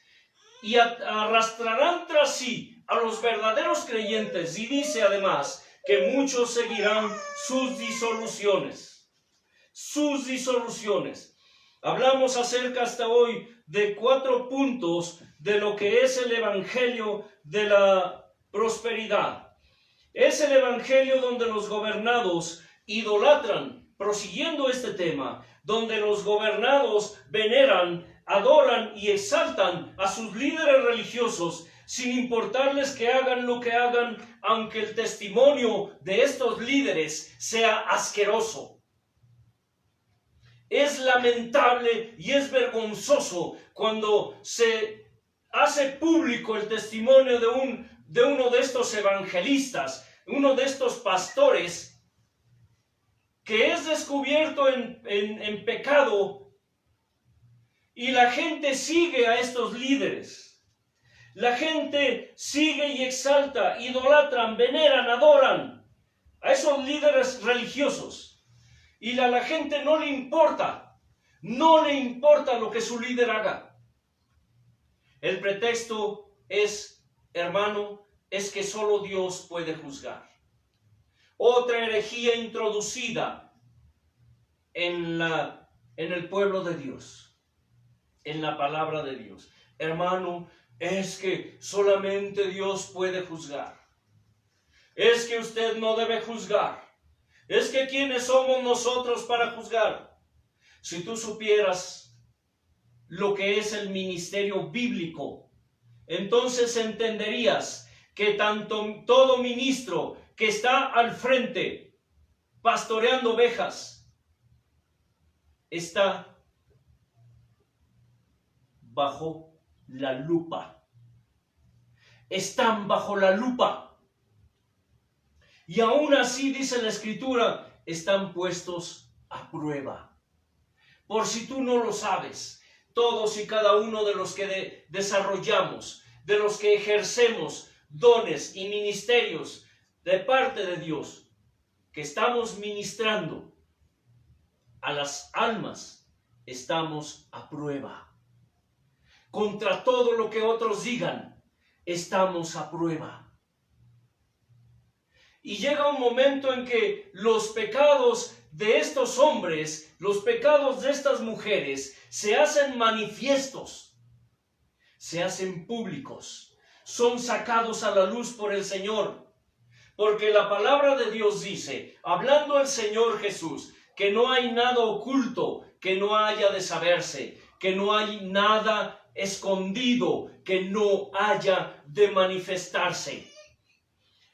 y arrastrarán tras sí a los verdaderos creyentes, y dice además que muchos seguirán sus disoluciones. Sus disoluciones. Hablamos acerca hasta hoy de 4 puntos de lo que es el evangelio de la prosperidad. Es el evangelio donde los gobernados idolatran, prosiguiendo este tema, donde los gobernados veneran, adoran y exaltan a sus líderes religiosos, sin importarles que hagan lo que hagan, aunque el testimonio de estos líderes sea asqueroso. Es lamentable y es vergonzoso cuando se hace público el testimonio de uno de estos evangelistas, uno de estos pastores, que es descubierto en pecado, y la gente sigue a estos líderes. La gente sigue y exalta, idolatran, veneran, adoran a esos líderes religiosos. Y a la gente no le importa lo que su líder haga. El pretexto es, hermano, es que solo Dios puede juzgar. Otra herejía introducida en el pueblo de Dios, en la palabra de Dios. Hermano, es que solamente Dios puede juzgar. Es que usted no debe juzgar. Es que ¿quiénes somos nosotros para juzgar? Si tú supieras lo que es el ministerio bíblico, entonces entenderías que todo ministro que está al frente pastoreando ovejas está bajo la lupa. Están bajo la lupa. Y aún así, dice la Escritura, están puestos a prueba. Por si tú no lo sabes, todos y cada uno de los que desarrollamos, de los que ejercemos dones y ministerios de parte de Dios, que estamos ministrando a las almas, estamos a prueba. Contra todo lo que otros digan, estamos a prueba. Y llega un momento en que los pecados de estos hombres, los pecados de estas mujeres, se hacen manifiestos, se hacen públicos, son sacados a la luz por el Señor. Porque la palabra de Dios dice, hablando el Señor Jesús, que no hay nada oculto que no haya de saberse, que no hay nada escondido que no haya de manifestarse.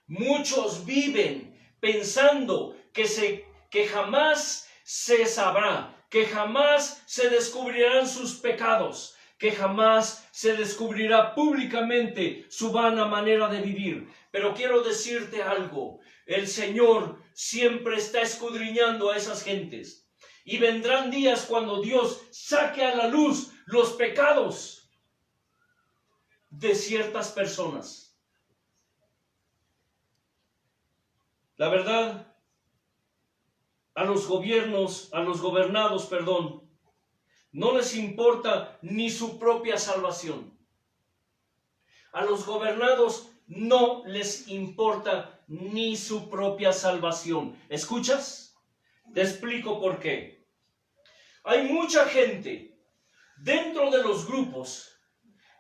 Muchos viven pensando que jamás se sabrá, que jamás se descubrirán sus pecados, que jamás se descubrirá públicamente su vana manera de vivir. Pero quiero decirte algo, el Señor siempre está escudriñando a esas gentes. Y vendrán días cuando Dios saque a la luz los pecados de ciertas personas. La verdad, a los gobernados, no les importa ni su propia salvación. A los gobernados no les importa ni su propia salvación. ¿Escuchas? Te explico por qué. Hay mucha gente dentro de los grupos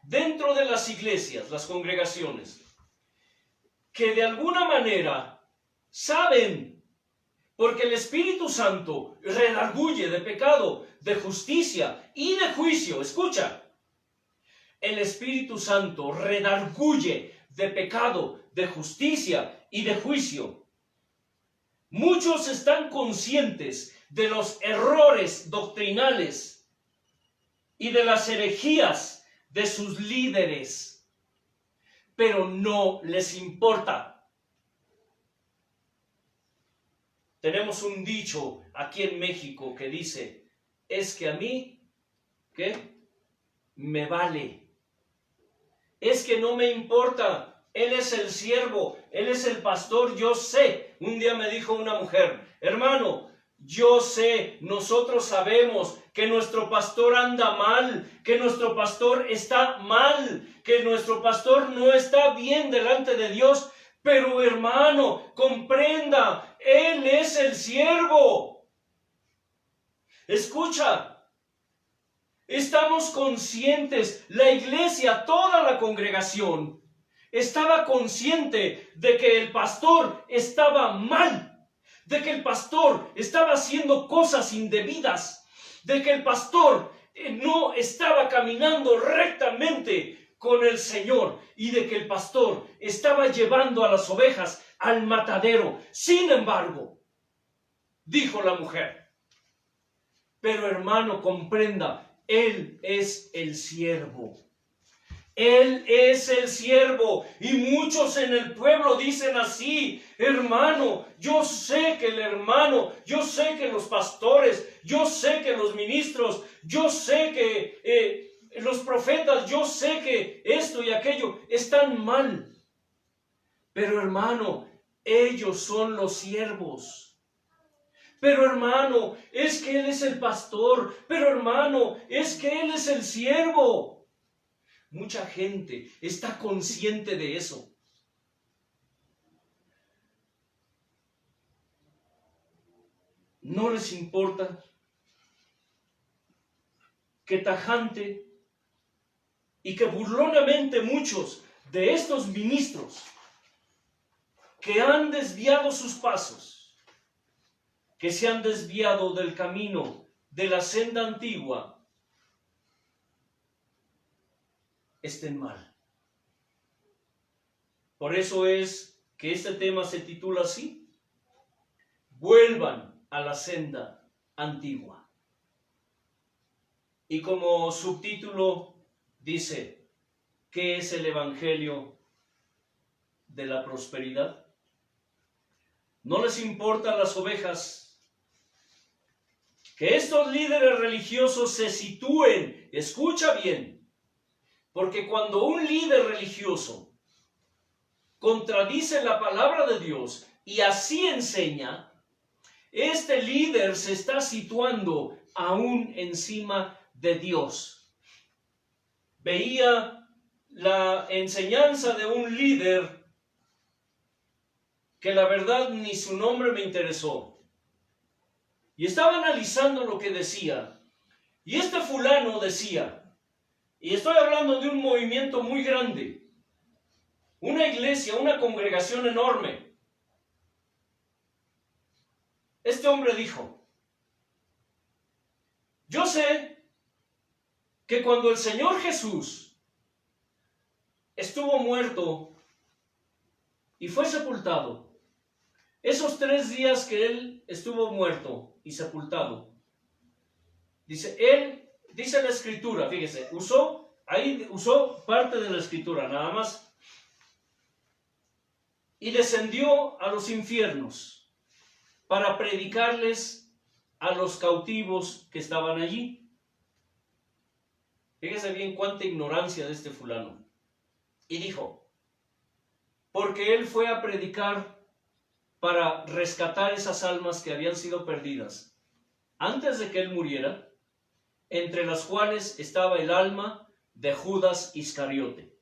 dentro de las iglesias, las congregaciones, que de alguna manera saben, porque el Espíritu Santo redarguye de pecado, de justicia y de juicio. Escucha, el Espíritu Santo redarguye de pecado, de justicia y de juicio. Muchos están conscientes de los errores doctrinales y de las herejías de sus líderes, pero no les importa. Tenemos un dicho aquí en México que dice, es que a mí, ¿qué? Me vale. Es que no me importa. Él es el siervo, Él es el pastor, yo sé. Un día me dijo una mujer, hermano, yo sé, nosotros sabemos que nuestro pastor anda mal, que nuestro pastor está mal, que nuestro pastor no está bien delante de Dios, pero hermano, comprenda, Él es el siervo. Escucha, estamos conscientes, la iglesia, toda la congregación, estaba consciente de que el pastor estaba mal, de que el pastor estaba haciendo cosas indebidas, de que el pastor no estaba caminando rectamente con el Señor y de que el pastor estaba llevando a las ovejas al matadero. Sin embargo, dijo la mujer, pero hermano, comprenda, Él es el siervo. Él es el siervo, y muchos en el pueblo dicen así, hermano, yo sé que el hermano, yo sé que los pastores, yo sé que los ministros, yo sé que los profetas, yo sé que esto y aquello están mal, pero hermano, ellos son los siervos. Pero hermano, es que Él es el pastor, pero hermano, es que Él es el siervo. Mucha gente está consciente de eso. No les importa que tajante y que burlonamente muchos de estos ministros que han desviado sus pasos, que se han desviado del camino de la senda antigua, estén mal. Por eso es que este tema se titula así: vuelvan a la senda antigua. Y como subtítulo dice, ¿qué es el evangelio de la prosperidad? No les importan las ovejas. Que estos líderes religiosos se sitúen, escucha bien, porque cuando un líder religioso contradice la palabra de Dios y así enseña, este líder se está situando aún encima de Dios. Veía la enseñanza de un líder que la verdad ni su nombre me interesó. Y estaba analizando lo que decía. Y este fulano decía, y estoy hablando de un movimiento muy grande, una iglesia, una congregación enorme. Este hombre dijo, yo sé que cuando el Señor Jesús estuvo muerto y fue sepultado, esos 3 días que Él estuvo muerto y sepultado, dice la Escritura, fíjese, usó parte de la Escritura nada más, y descendió a los infiernos para predicarles a los cautivos que estaban allí. Fíjese bien cuánta ignorancia de este fulano. Y dijo, porque él fue a predicar para rescatar esas almas que habían sido perdidas antes de que él muriera, entre las cuales estaba el alma de Judas Iscariote.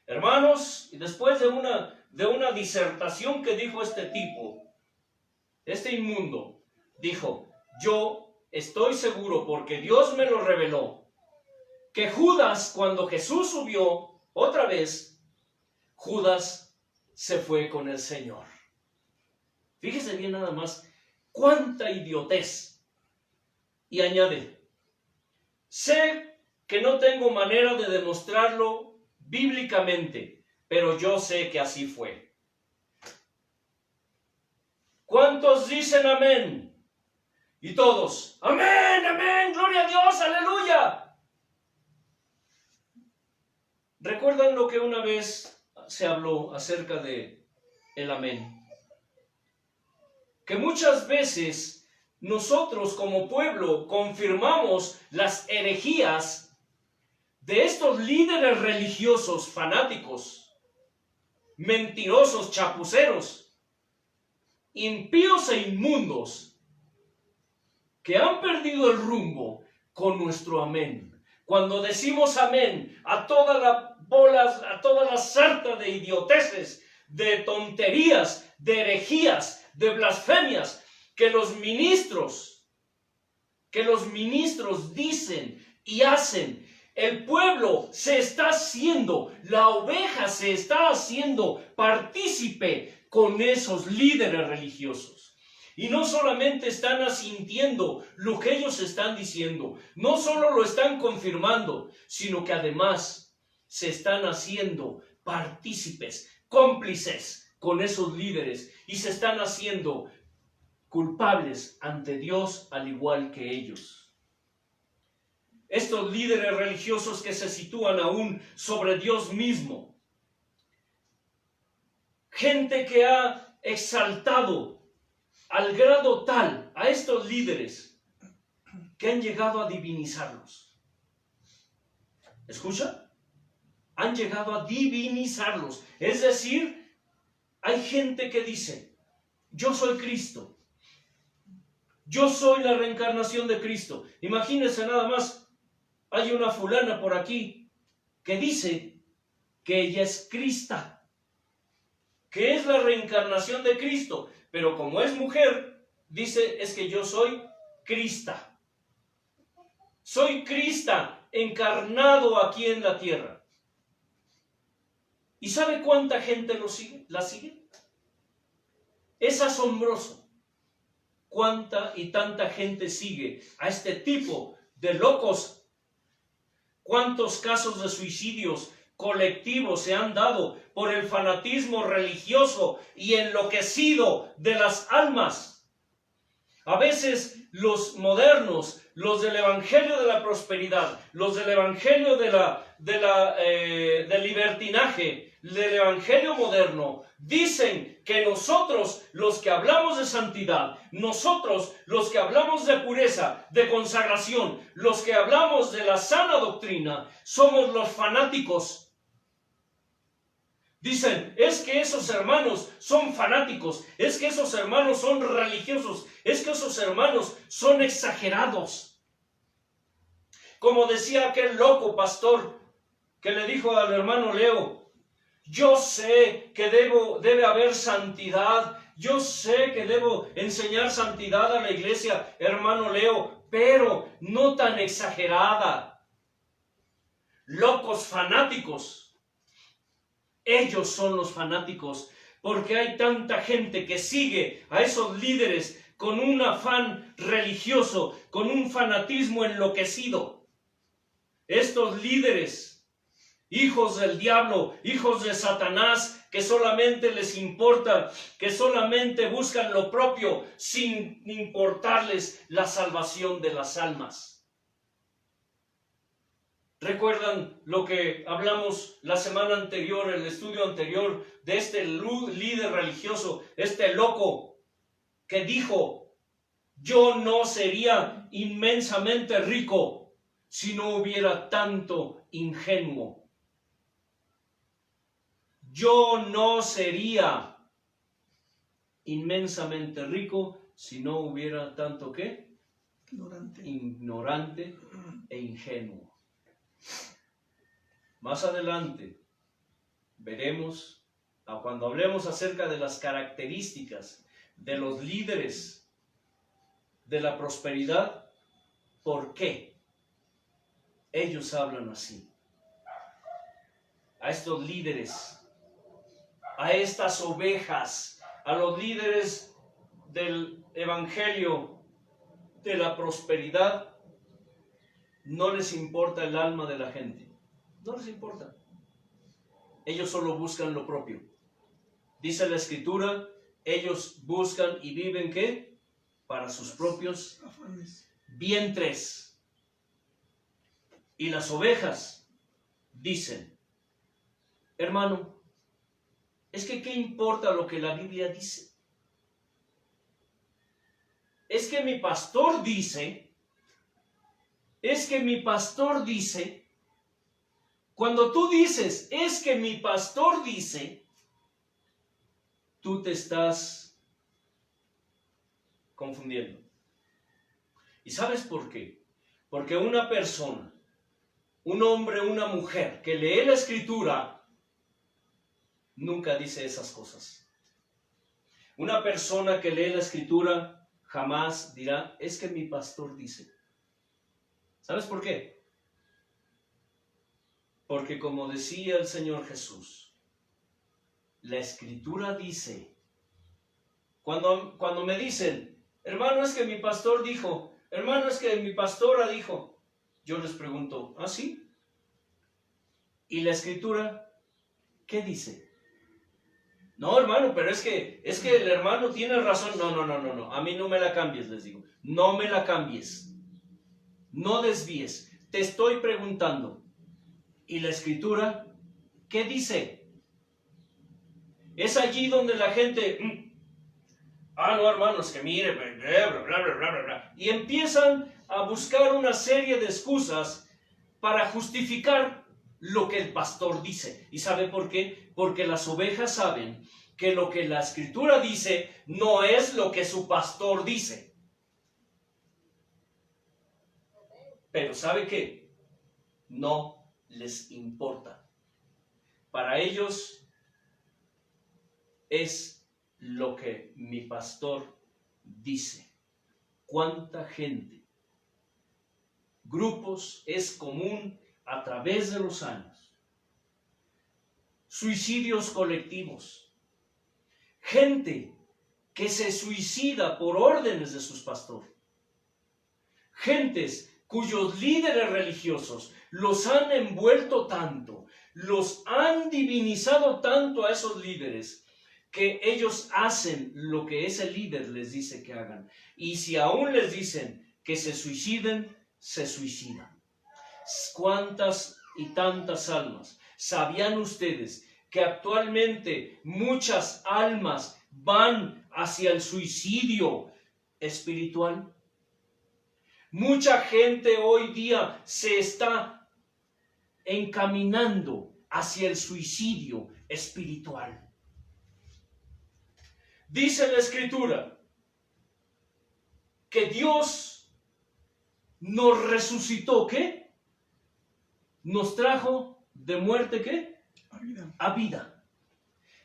Hermanos, y después de una disertación que dijo este tipo, este inmundo, dijo, yo estoy seguro, porque Dios me lo reveló, que Judas, cuando Jesús subió otra vez, Judas se fue con el Señor. Fíjese bien nada más, cuánta idiotez. Y añade, sé que no tengo manera de demostrarlo bíblicamente, pero yo sé que así fue. ¿Cuántos dicen amén? Y todos, amén, amén, gloria a Dios, aleluya. ¿Recuerdan lo que una vez se habló acerca de el amén? Que muchas veces nosotros como pueblo confirmamos las herejías de estos líderes religiosos fanáticos, mentirosos, chapuceros, impíos e inmundos, que han perdido el rumbo con nuestro amén. Cuando decimos amén a toda la sarta de idioteces, de tonterías, de herejías, de blasfemias, que los ministros dicen y hacen, el pueblo se está haciendo, la oveja se está haciendo partícipe con esos líderes religiosos. Y no solamente están asintiendo lo que ellos están diciendo, no solo lo están confirmando, sino que además se están haciendo partícipes, cómplices con esos líderes y se están haciendo culpables ante Dios al igual que ellos. Estos líderes religiosos que se sitúan aún sobre Dios mismo, gente que ha exaltado al grado tal a estos líderes que han llegado a divinizarlos. ¿Escucha? Han llegado a divinizarlos. Es decir, hay gente que dice, yo soy Cristo. Yo soy la reencarnación de Cristo. Imagínense nada más, hay una fulana por aquí que dice que ella es Crista, que es la reencarnación de Cristo. Pero como es mujer, dice, es que yo soy Crista. Soy Crista encarnado aquí en la tierra. ¿Y sabe cuánta gente la sigue? Es asombroso cuánta y tanta gente sigue a este tipo de locos. ¿Cuántos casos de suicidios colectivos se han dado por el fanatismo religioso y enloquecido de las almas? A veces los modernos, los del evangelio de la prosperidad, los del evangelio del libertinaje, del evangelio moderno, dicen que nosotros, los que hablamos de santidad, nosotros, los que hablamos de pureza, de consagración, los que hablamos de la sana doctrina, somos los fanáticos. Dicen, es que esos hermanos son fanáticos, es que esos hermanos son religiosos, es que esos hermanos son exagerados. Como decía aquel loco pastor que le dijo al hermano Leo, yo sé que debe haber santidad, yo sé que debo enseñar santidad a la iglesia, hermano Leo, pero no tan exagerada. Locos fanáticos. Ellos son los fanáticos, porque hay tanta gente que sigue a esos líderes con un afán religioso, con un fanatismo enloquecido. Estos líderes, hijos del diablo, hijos de Satanás, que solamente les importa, que solamente buscan lo propio, sin importarles la salvación de las almas. ¿Recuerdan lo que hablamos la semana anterior, el estudio anterior, de este líder religioso, este loco que dijo, yo no sería inmensamente rico si no hubiera tanto ingenuo? Yo no sería inmensamente rico si no hubiera tanto, ¿qué? Ignorante e ingenuo. Más adelante veremos, cuando hablemos acerca de las características de los líderes de la prosperidad, ¿por qué? ellos hablan así. A estos líderes, a estas ovejas, a los líderes del evangelio de la prosperidad, no les importa el alma de la gente. No les importa. Ellos solo buscan lo propio. Dice la Escritura, ellos buscan y viven ¿qué? Para sus propios vientres. Y las ovejas dicen, hermano, es que ¿qué importa lo que la Biblia dice? Es que mi pastor dice, cuando tú dices, es que mi pastor dice, tú te estás confundiendo. ¿Y sabes por qué? Porque una persona, un hombre, una mujer que lee la Escritura, nunca dice esas cosas. Una persona que lee la Escritura jamás dirá, es que mi pastor dice. ¿Sabes por qué? Porque como decía el Señor Jesús, la Escritura dice, cuando me dicen, hermano, es que mi pastor dijo, hermano, es que mi pastora dijo, yo les pregunto, ¿ah, sí? ¿Y la Escritura qué dice? No, hermano, pero es que el hermano tiene razón. No, a mí no me la cambies, les digo. No me la cambies. No desvíes. Te estoy preguntando. ¿Y la Escritura qué dice? Es allí donde la gente, no, hermanos, que mire, bla. Y empiezan a buscar una serie de excusas para justificar lo que el pastor dice. ¿Y sabe por qué? Porque las ovejas saben que lo que la Escritura dice no es lo que su pastor dice. Pero ¿sabe qué? No les importa. Para ellos es lo que mi pastor dice. ¿Cuánta gente? Grupos es común a través de los años. Suicidios colectivos. Gente que se suicida por órdenes de sus pastores. Gentes cuyos líderes religiosos los han envuelto tanto, los han divinizado tanto a esos líderes, que ellos hacen lo que ese líder les dice que hagan. Y si aún les dicen que se suiciden, se suicidan. ¿Cuántas y tantas almas? ¿Sabían ustedes que actualmente muchas almas van hacia el suicidio espiritual? Mucha gente hoy día se está encaminando hacia el suicidio espiritual. Dice la Escritura que Dios nos resucitó, ¿qué? Nos trajo de muerte, ¿qué? A vida.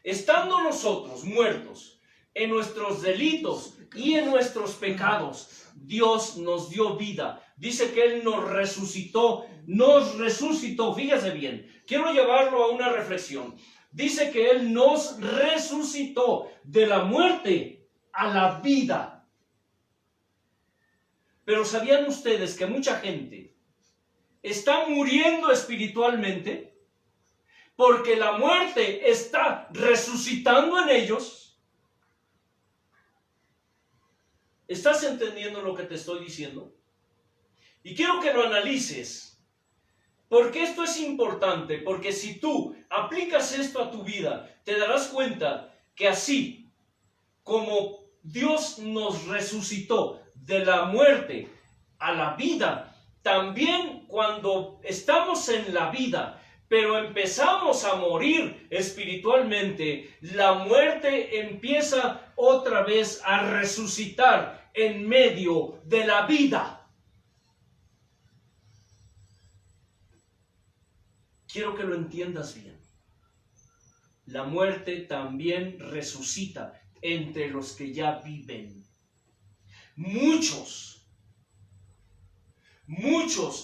Estando nosotros muertos en nuestros delitos y en nuestros pecados, Dios nos dio vida. Dice que Él nos resucitó, fíjese bien, quiero llevarlo a una reflexión. Dice que Él nos resucitó de la muerte a la vida. Pero ¿sabían ustedes que mucha gente está muriendo espiritualmente porque la muerte está resucitando en ellos? ¿Estás entendiendo lo que te estoy diciendo? Y quiero que lo analices. Porque esto es importante, porque si tú aplicas esto a tu vida, te darás cuenta que así como Dios nos resucitó de la muerte a la vida, también cuando estamos en la vida, pero empezamos a morir espiritualmente, la muerte empieza otra vez a resucitar en medio de la vida. Quiero que lo entiendas bien. La muerte también resucita entre los que ya viven. Muchos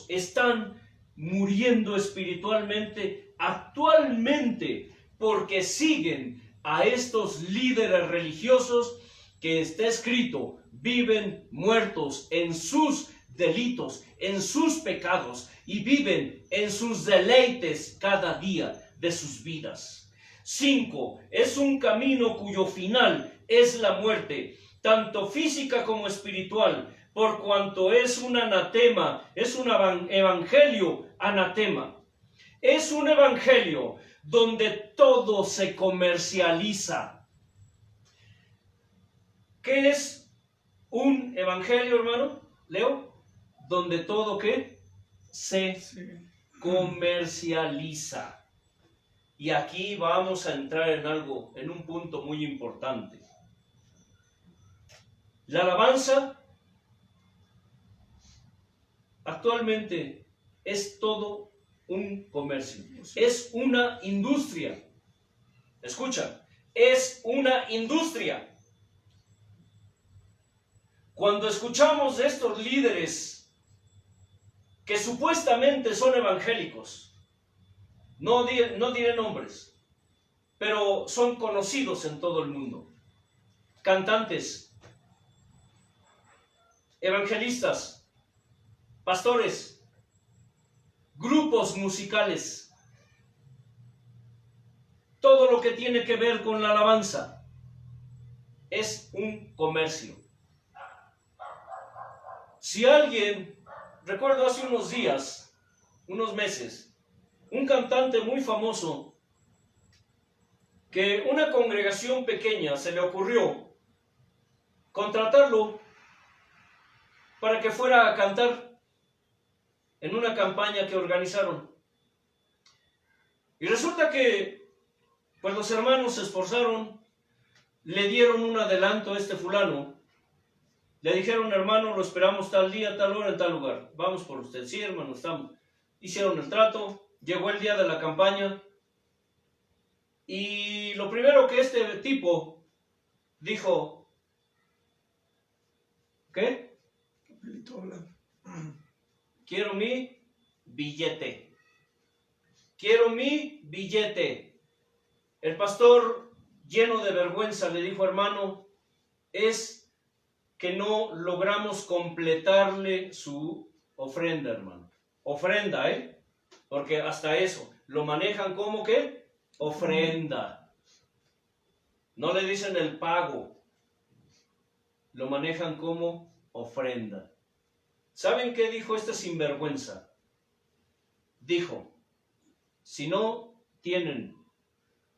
están muriendo espiritualmente actualmente porque siguen a estos líderes religiosos que está escrito, viven muertos en sus delitos, en sus pecados y viven en sus deleites cada día de sus vidas. 5. Es un camino cuyo final es la muerte, tanto física como espiritual, por cuanto es un anatema, es un evangelio anatema. Es un evangelio donde todo se comercializa. ¿Qué es un evangelio, hermano? Leo, donde todo ¿qué? Se comercializa. Y aquí vamos a entrar en algo, en un punto muy importante. La alabanza actualmente es todo un comercio, es una industria. Escucha, es una industria. Cuando escuchamos de estos líderes que supuestamente son evangélicos, no diré nombres, pero son conocidos en todo el mundo, cantantes, evangelistas, pastores, grupos musicales, todo lo que tiene que ver con la alabanza es un comercio. Si alguien, recuerdo hace unos días, unos meses, un cantante muy famoso, que una congregación pequeña se le ocurrió contratarlo para que fuera a cantar en una campaña que organizaron. Y resulta que, pues los hermanos se esforzaron, le dieron un adelanto a este fulano. Le dijeron, hermano, lo esperamos tal día, tal hora, en tal lugar. Vamos por usted. Sí, hermano, estamos. Hicieron el trato, llegó el día de la campaña. Y lo primero que este tipo dijo, ¿qué? Quiero mi billete. Quiero mi billete. El pastor, lleno de vergüenza, le dijo, hermano, es que no logramos completarle su ofrenda, hermano. Ofrenda, porque hasta eso lo manejan como que ofrenda. No le dicen el pago, lo manejan como ofrenda. ¿Saben qué dijo este sinvergüenza? Dijo, si no tienen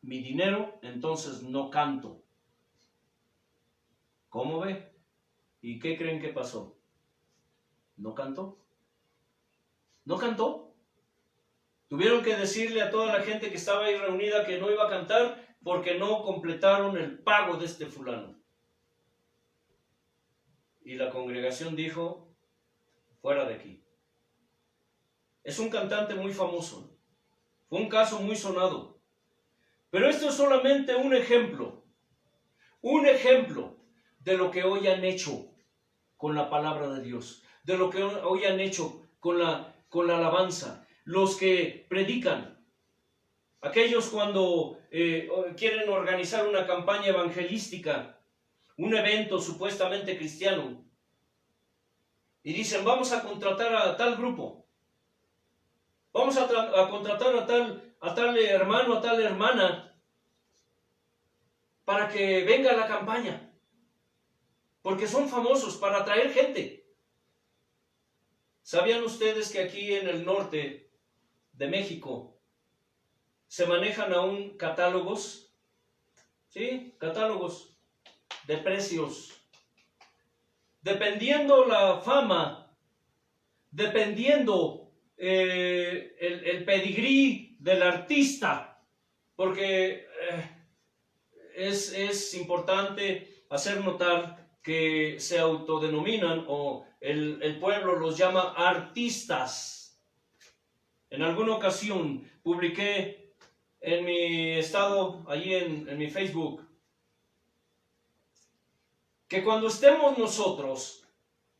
mi dinero, entonces no canto. ¿Cómo ve? ¿Y qué creen que pasó? ¿No cantó? ¿No cantó? Tuvieron que decirle a toda la gente que estaba ahí reunida que no iba a cantar porque no completaron el pago de este fulano. Y la congregación dijo, fuera de aquí. Es un cantante muy famoso. Fue un caso muy sonado. Pero esto es solamente un ejemplo. Un ejemplo de lo que hoy han hecho con la palabra de Dios. De lo que hoy han hecho con la alabanza. Los que predican. Aquellos cuando quieren organizar una campaña evangelística. Un evento supuestamente cristiano. Y dicen, vamos a contratar a tal grupo. Vamos a contratar a tal hermano, a tal hermana, para que venga a la campaña. Porque son famosos para atraer gente. ¿Sabían ustedes que aquí en el norte de México se manejan aún catálogos? ¿Sí? Catálogos de precios. Dependiendo la fama, dependiendo el pedigrí del artista, porque es importante hacer notar que se autodenominan o el pueblo los llama artistas. En alguna ocasión publiqué en mi estado, allí en mi Facebook, que cuando estemos nosotros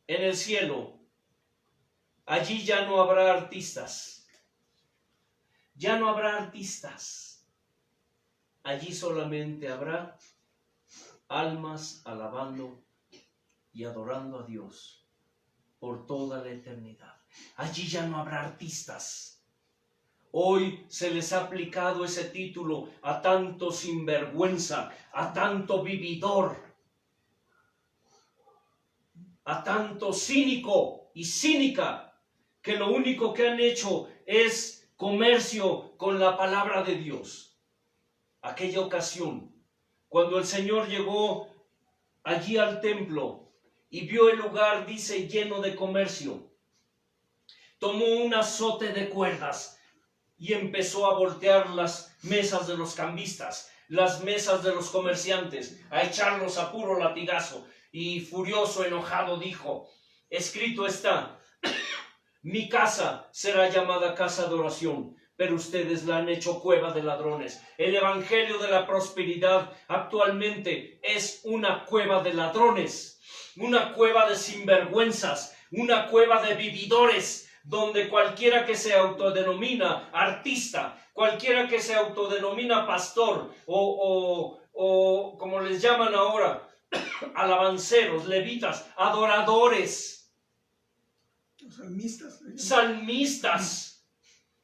en el cielo, allí ya no habrá artistas. ya no habrá artistas. Allí solamente habrá almas alabando y adorando a Dios por toda la eternidad. Allí ya no habrá artistas. Hoy se les ha aplicado ese título a tanto sinvergüenza, a tanto vividor, a tanto cínico y cínica, que lo único que han hecho es comercio con la palabra de Dios. Aquella ocasión, cuando el Señor llegó allí al templo y vio el lugar, dice, lleno de comercio, tomó un azote de cuerdas y empezó a voltear las mesas de los cambistas, las mesas de los comerciantes, a echarlos a puro latigazo. Y furioso, enojado, dijo, escrito está, mi casa será llamada casa de oración, pero ustedes la han hecho cueva de ladrones. El evangelio de la prosperidad actualmente es una cueva de ladrones, una cueva de sinvergüenzas, una cueva de vividores, donde cualquiera que se autodenomina artista, cualquiera que se autodenomina pastor o como les llaman ahora, alabanceros, levitas, adoradores, salmistas,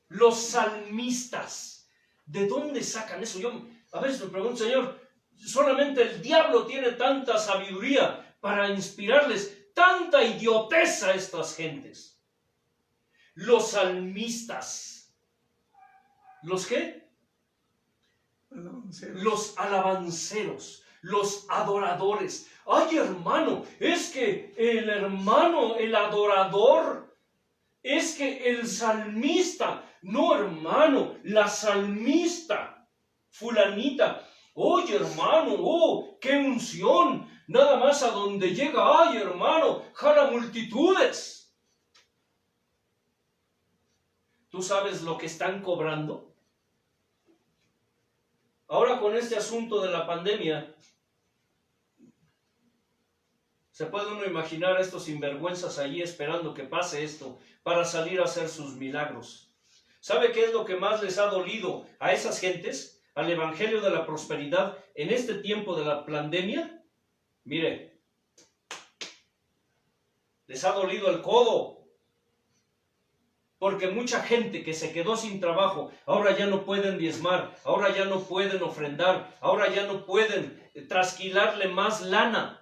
los salmistas. ¿De dónde sacan eso? Yo a veces me pregunto, Señor, solamente el diablo tiene tanta sabiduría para inspirarles tanta idiotez a estas gentes. Los salmistas. ¿Los qué? Los alabanceros. Los adoradores. Ay, hermano, es que el hermano, el adorador, es que el salmista, no, hermano, la salmista, fulanita, oye, hermano, oh, qué unción, nada más a donde llega, ay, hermano, jala multitudes. ¿Tú sabes lo que están cobrando? Ahora con este asunto de la pandemia, se puede uno imaginar a estos sinvergüenzas allí esperando que pase esto para salir a hacer sus milagros. ¿Sabe qué es lo que más les ha dolido a esas gentes, al evangelio de la prosperidad en este tiempo de la pandemia? Mire, les ha dolido el codo. Porque mucha gente que se quedó sin trabajo, ahora ya no pueden diezmar, ahora ya no pueden ofrendar, ahora ya no pueden trasquilarle más lana.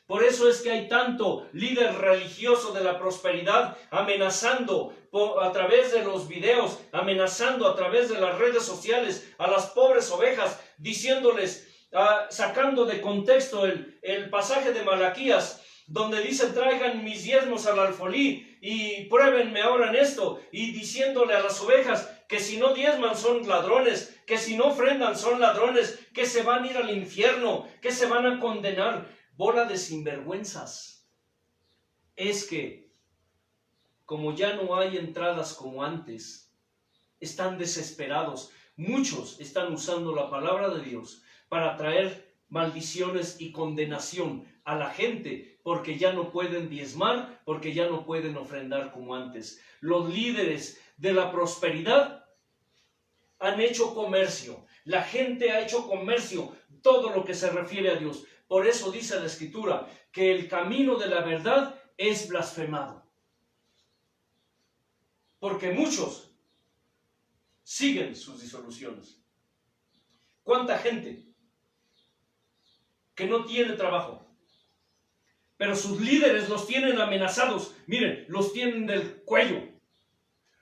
Por eso es que hay tanto líder religioso de la prosperidad amenazando a través de los videos, amenazando a través de las redes sociales a las pobres ovejas, diciéndoles, sacando de contexto el pasaje de Malaquías, donde dice, traigan mis diezmos al alfolí y pruébenme ahora en esto, y diciéndole a las ovejas que si no diezman son ladrones, que si no ofrendan son ladrones, que se van a ir al infierno, que se van a condenar. Bola de sinvergüenzas. Es que, como ya no hay entradas como antes, están desesperados. Muchos están usando la palabra de Dios para traer maldiciones y condenación a la gente, porque ya no pueden diezmar, porque ya no pueden ofrendar como antes. Los líderes de la prosperidad han hecho comercio. La gente ha hecho comercio, todo lo que se refiere a Dios. Por eso dice la Escritura que el camino de la verdad es blasfemado. Porque muchos siguen sus disoluciones. ¿Cuánta gente que no tiene trabajo? Pero sus líderes los tienen amenazados. Miren, los tienen del cuello.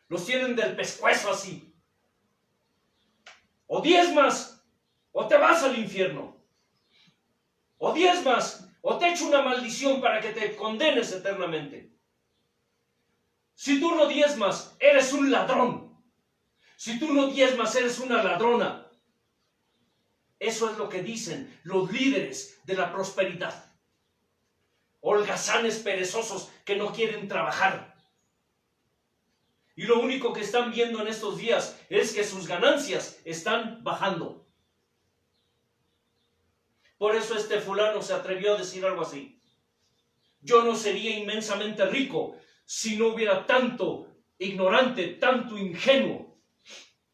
Los tienen del pescuezo así. O diezmas, o te vas al infierno. O diezmas, o te echo una maldición para que te condenes eternamente. Si tú no diezmas, eres un ladrón. Si tú no diezmas, eres una ladrona. Eso es lo que dicen los líderes de la prosperidad. Holgazanes perezosos que no quieren trabajar. Y lo único que están viendo en estos días es que sus ganancias están bajando. Por eso este fulano se atrevió a decir algo así. Yo no sería inmensamente rico si no hubiera tanto ignorante, tanto ingenuo,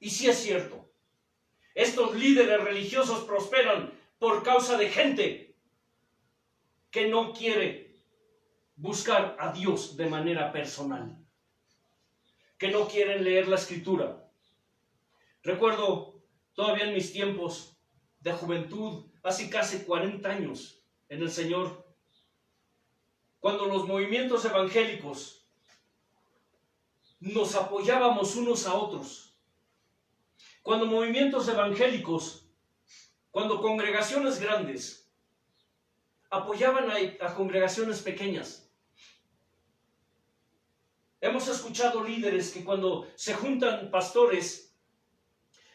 Y sí es cierto, estos líderes religiosos prosperan por causa de gente que no quiere buscar a Dios de manera personal, que no quieren leer la Escritura. Recuerdo todavía en mis tiempos de juventud, hace casi 40 años en el Señor, cuando los movimientos evangélicos nos apoyábamos unos a otros, cuando movimientos evangélicos, cuando congregaciones grandes apoyaban a congregaciones pequeñas. Hemos escuchado líderes que cuando se juntan pastores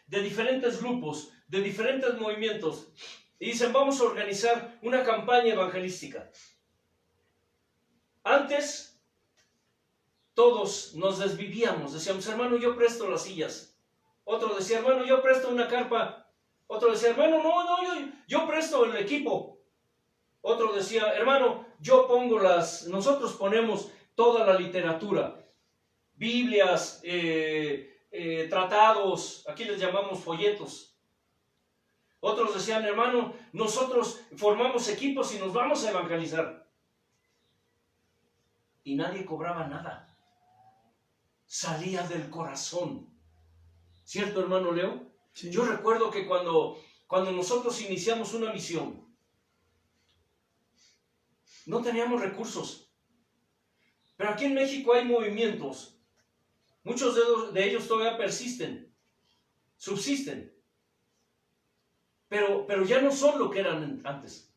de diferentes grupos, de diferentes movimientos, y dicen, vamos a organizar una campaña evangelística. Antes, todos nos desvivíamos, decíamos, hermano, yo presto las sillas. Otro decía, hermano, yo presto una carpa. Otro decía, hermano, yo presto el equipo. Otro decía, hermano, nosotros ponemos toda la literatura, Biblias, tratados, aquí les llamamos folletos. Otros decían, hermano, nosotros formamos equipos y nos vamos a evangelizar. Y nadie cobraba nada. Salía del corazón. ¿Cierto, hermano Leo? Sí. Yo recuerdo que cuando nosotros iniciamos una misión, no teníamos recursos. Pero aquí en México hay movimientos. Muchos de ellos todavía persisten, subsisten. Pero ya no son lo que eran antes.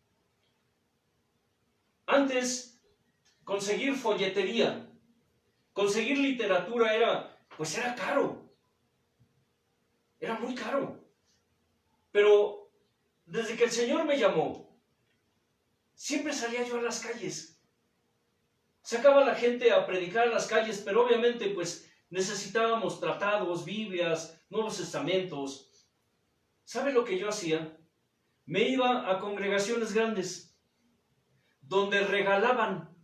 Antes, conseguir folletería, conseguir literatura era caro. Era muy caro. Pero desde que el Señor me llamó, siempre salía yo a las calles. Sacaba a la gente a predicar a las calles, pero obviamente necesitábamos tratados, Biblias, Nuevos Testamentos. ¿Sabe lo que yo hacía? Me iba a congregaciones grandes donde regalaban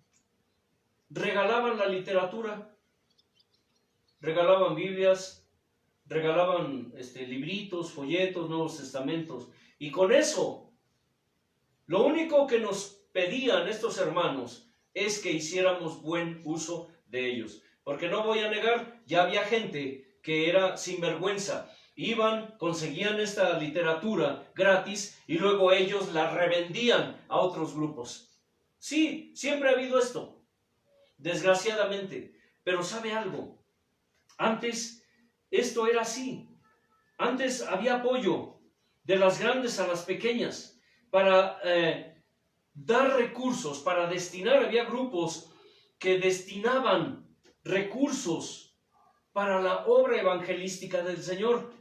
la literatura, regalaban Biblias, regalaban libritos, folletos, Nuevos Testamentos. Y con eso, lo único que nos pedían estos hermanos es que hiciéramos buen uso de ellos. Porque no voy a negar, ya había gente que era sinvergüenza. Iban, conseguían esta literatura gratis y luego ellos la revendían a otros grupos. Sí, siempre ha habido esto, desgraciadamente. Pero ¿sabe algo? Antes esto era así. Antes había apoyo de las grandes a las pequeñas para dar recursos, para destinar. Había grupos que destinaban recursos para la obra evangelística del Señor.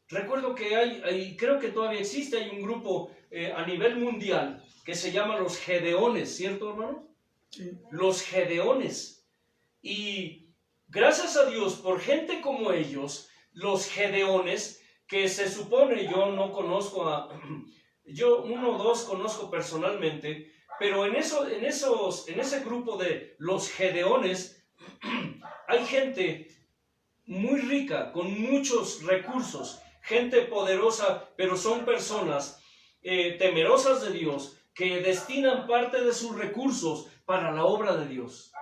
Recuerdo que creo que todavía existe, hay un grupo a nivel mundial que se llama los Gedeones, ¿cierto, hermano? Sí. Los Gedeones. Y gracias a Dios por gente como ellos, los Gedeones, que se supone, yo no conozco yo uno o dos conozco personalmente, pero en ese grupo de los Gedeones hay gente muy rica, con muchos recursos, gente poderosa, pero son personas temerosas de Dios, que destinan parte de sus recursos para la obra de Dios.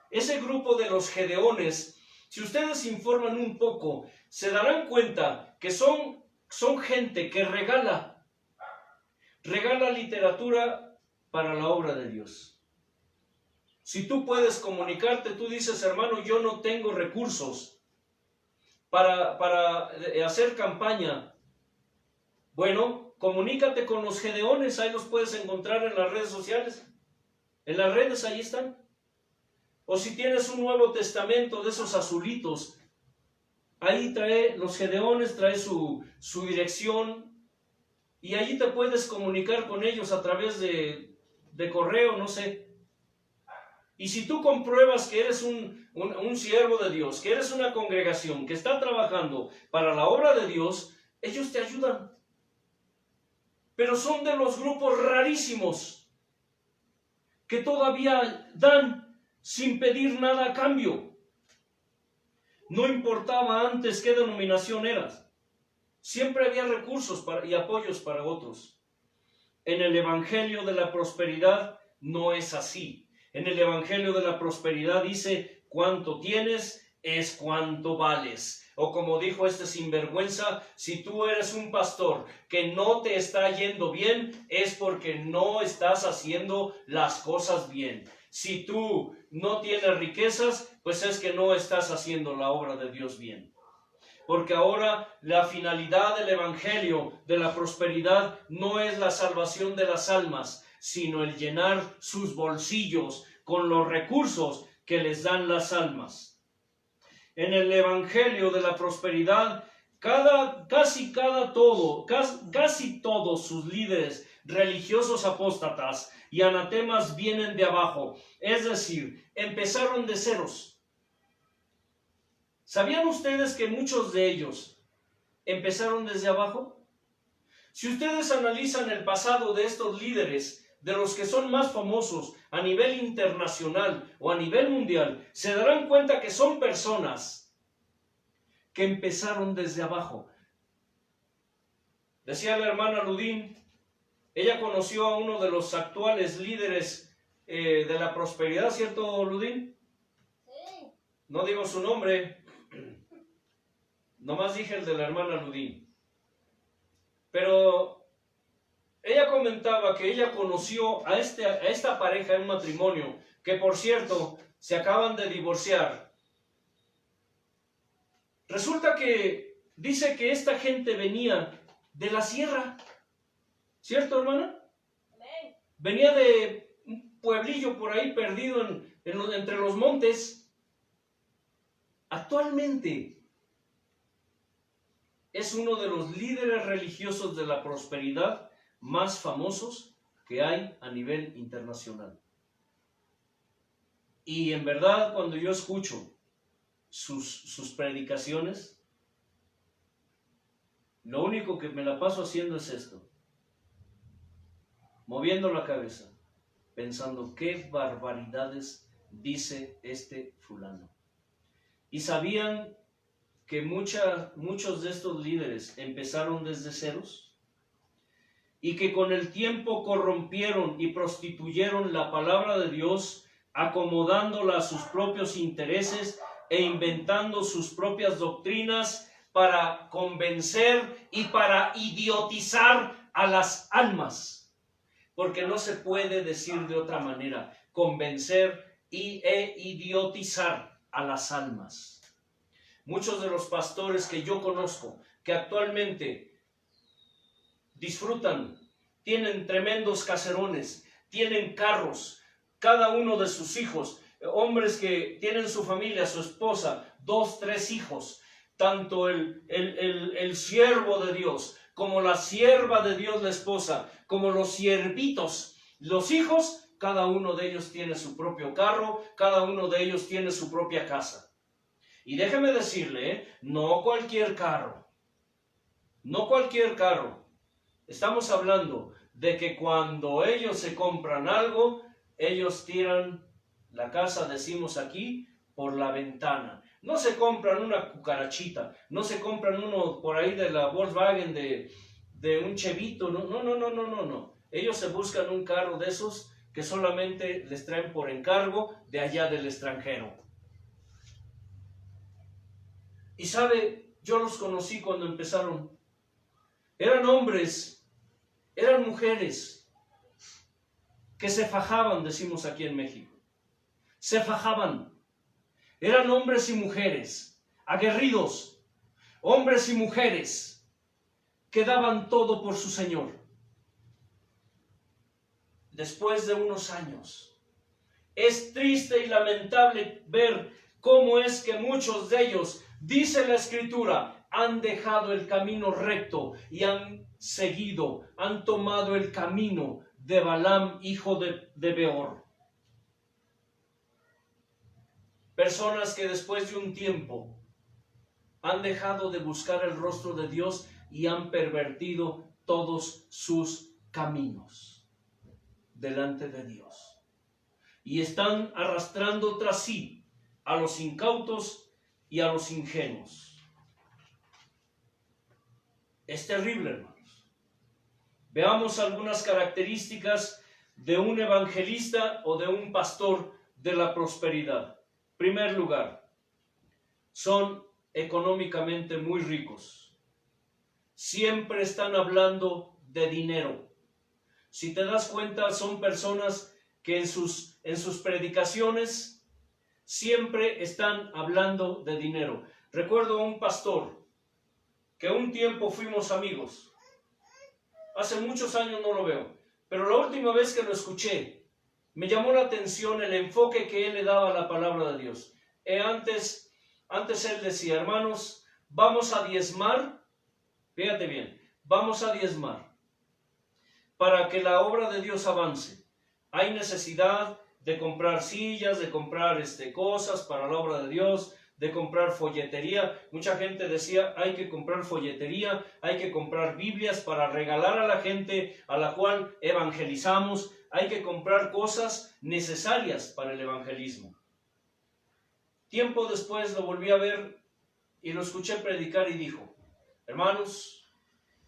Ese grupo de los Gedeones, si ustedes informan un poco, se darán cuenta que son gente que regala literatura para la obra de Dios. Si tú puedes comunicarte, tú dices, hermano, yo no tengo recursos para hacer campaña. Bueno, comunícate con los Gedeones, ahí los puedes encontrar en las redes sociales. En las redes, ahí están. O si tienes un Nuevo Testamento de esos azulitos, ahí trae los Gedeones, trae su dirección, y allí te puedes comunicar con ellos a través de correo, no sé. Y si tú compruebas que eres un siervo de Dios, que eres una congregación que está trabajando para la obra de Dios, ellos te ayudan. Pero son de los grupos rarísimos que todavía dan sin pedir nada a cambio. No importaba antes qué denominación eras. Siempre había recursos y apoyos para otros. En el Evangelio de la Prosperidad no es así. En el Evangelio de la Prosperidad dice, cuánto tienes es cuánto vales. O como dijo este sinvergüenza, si tú eres un pastor que no te está yendo bien, es porque no estás haciendo las cosas bien. Si tú no tienes riquezas, pues es que no estás haciendo la obra de Dios bien. Porque ahora la finalidad del Evangelio de la Prosperidad no es la salvación de las almas, sino el llenar sus bolsillos con los recursos que les dan las almas. En el Evangelio de la Prosperidad, casi todos sus líderes religiosos apóstatas y anatemas vienen de abajo, es decir, empezaron de ceros. ¿Sabían ustedes que muchos de ellos empezaron desde abajo? Si ustedes analizan el pasado de estos líderes, de los que son más famosos a nivel internacional o a nivel mundial, se darán cuenta que son personas que empezaron desde abajo. Decía la hermana Ludín, ella conoció a uno de los actuales líderes de la prosperidad, ¿cierto, Ludín? Sí. No digo su nombre, nomás dije el de la hermana Ludín. Pero ella comentaba que ella conoció a esta pareja en matrimonio, que por cierto, se acaban de divorciar. Resulta que dice que esta gente venía de la sierra, ¿cierto, hermana? Amén. Venía de un pueblillo por ahí perdido entre los montes. Actualmente es uno de los líderes religiosos de la prosperidad más famosos que hay a nivel internacional. Y en verdad, cuando yo escucho sus predicaciones, lo único que me la paso haciendo es esto, moviendo la cabeza, pensando qué barbaridades dice este fulano. Y sabían que muchos de estos líderes empezaron desde ceros, y que con el tiempo corrompieron y prostituyeron la palabra de Dios, acomodándola a sus propios intereses e inventando sus propias doctrinas para convencer y para idiotizar a las almas. Porque no se puede decir de otra manera, convencer e idiotizar a las almas. Muchos de los pastores que yo conozco, que actualmente disfrutan, tienen tremendos caserones, tienen carros, cada uno de sus hijos, hombres que tienen su familia, su esposa, 2, 3 hijos, tanto el siervo de Dios, como la sierva de Dios, la esposa, como los siervitos, los hijos, cada uno de ellos tiene su propio carro, cada uno de ellos tiene su propia casa. Y déjeme decirle, no cualquier carro, no cualquier carro. Estamos hablando de que cuando ellos se compran algo, ellos tiran la casa, decimos aquí, por la ventana. No se compran una cucarachita, no se compran uno por ahí de la Volkswagen, de un Chevito, no. Ellos se buscan un carro de esos que solamente les traen por encargo de allá del extranjero. Y sabe, yo los conocí cuando empezaron. Eran hombres, eran mujeres que se fajaban, decimos aquí en México. Se fajaban. Eran hombres y mujeres aguerridos, hombres y mujeres que daban todo por su Señor. Después de unos años, es triste y lamentable ver cómo es que muchos de ellos, dice la Escritura, han dejado el camino recto y han tomado el camino de Balaam, hijo de Beor. Personas que después de un tiempo han dejado de buscar el rostro de Dios y han pervertido todos sus caminos delante de Dios. Y están arrastrando tras sí a los incautos y a los ingenuos. Es terrible, hermanos. Veamos algunas características de un evangelista o de un pastor de la prosperidad. En primer lugar, son económicamente muy ricos. Siempre están hablando de dinero. Si te das cuenta, son personas que en sus predicaciones siempre están hablando de dinero. Recuerdo a un pastor que un tiempo fuimos amigos. Hace muchos años no lo veo, pero la última vez que lo escuché, me llamó la atención el enfoque que él le daba a la palabra de Dios. Antes él decía, hermanos, vamos a diezmar, fíjate bien, vamos a diezmar para que la obra de Dios avance. Hay necesidad de comprar sillas, de comprar cosas para la obra de Dios, de comprar folletería. Mucha gente decía, hay que comprar folletería, hay que comprar Biblias para regalar a la gente a la cual evangelizamos, hay que comprar cosas necesarias para el evangelismo. Tiempo después lo volví a ver y lo escuché predicar y dijo, hermanos,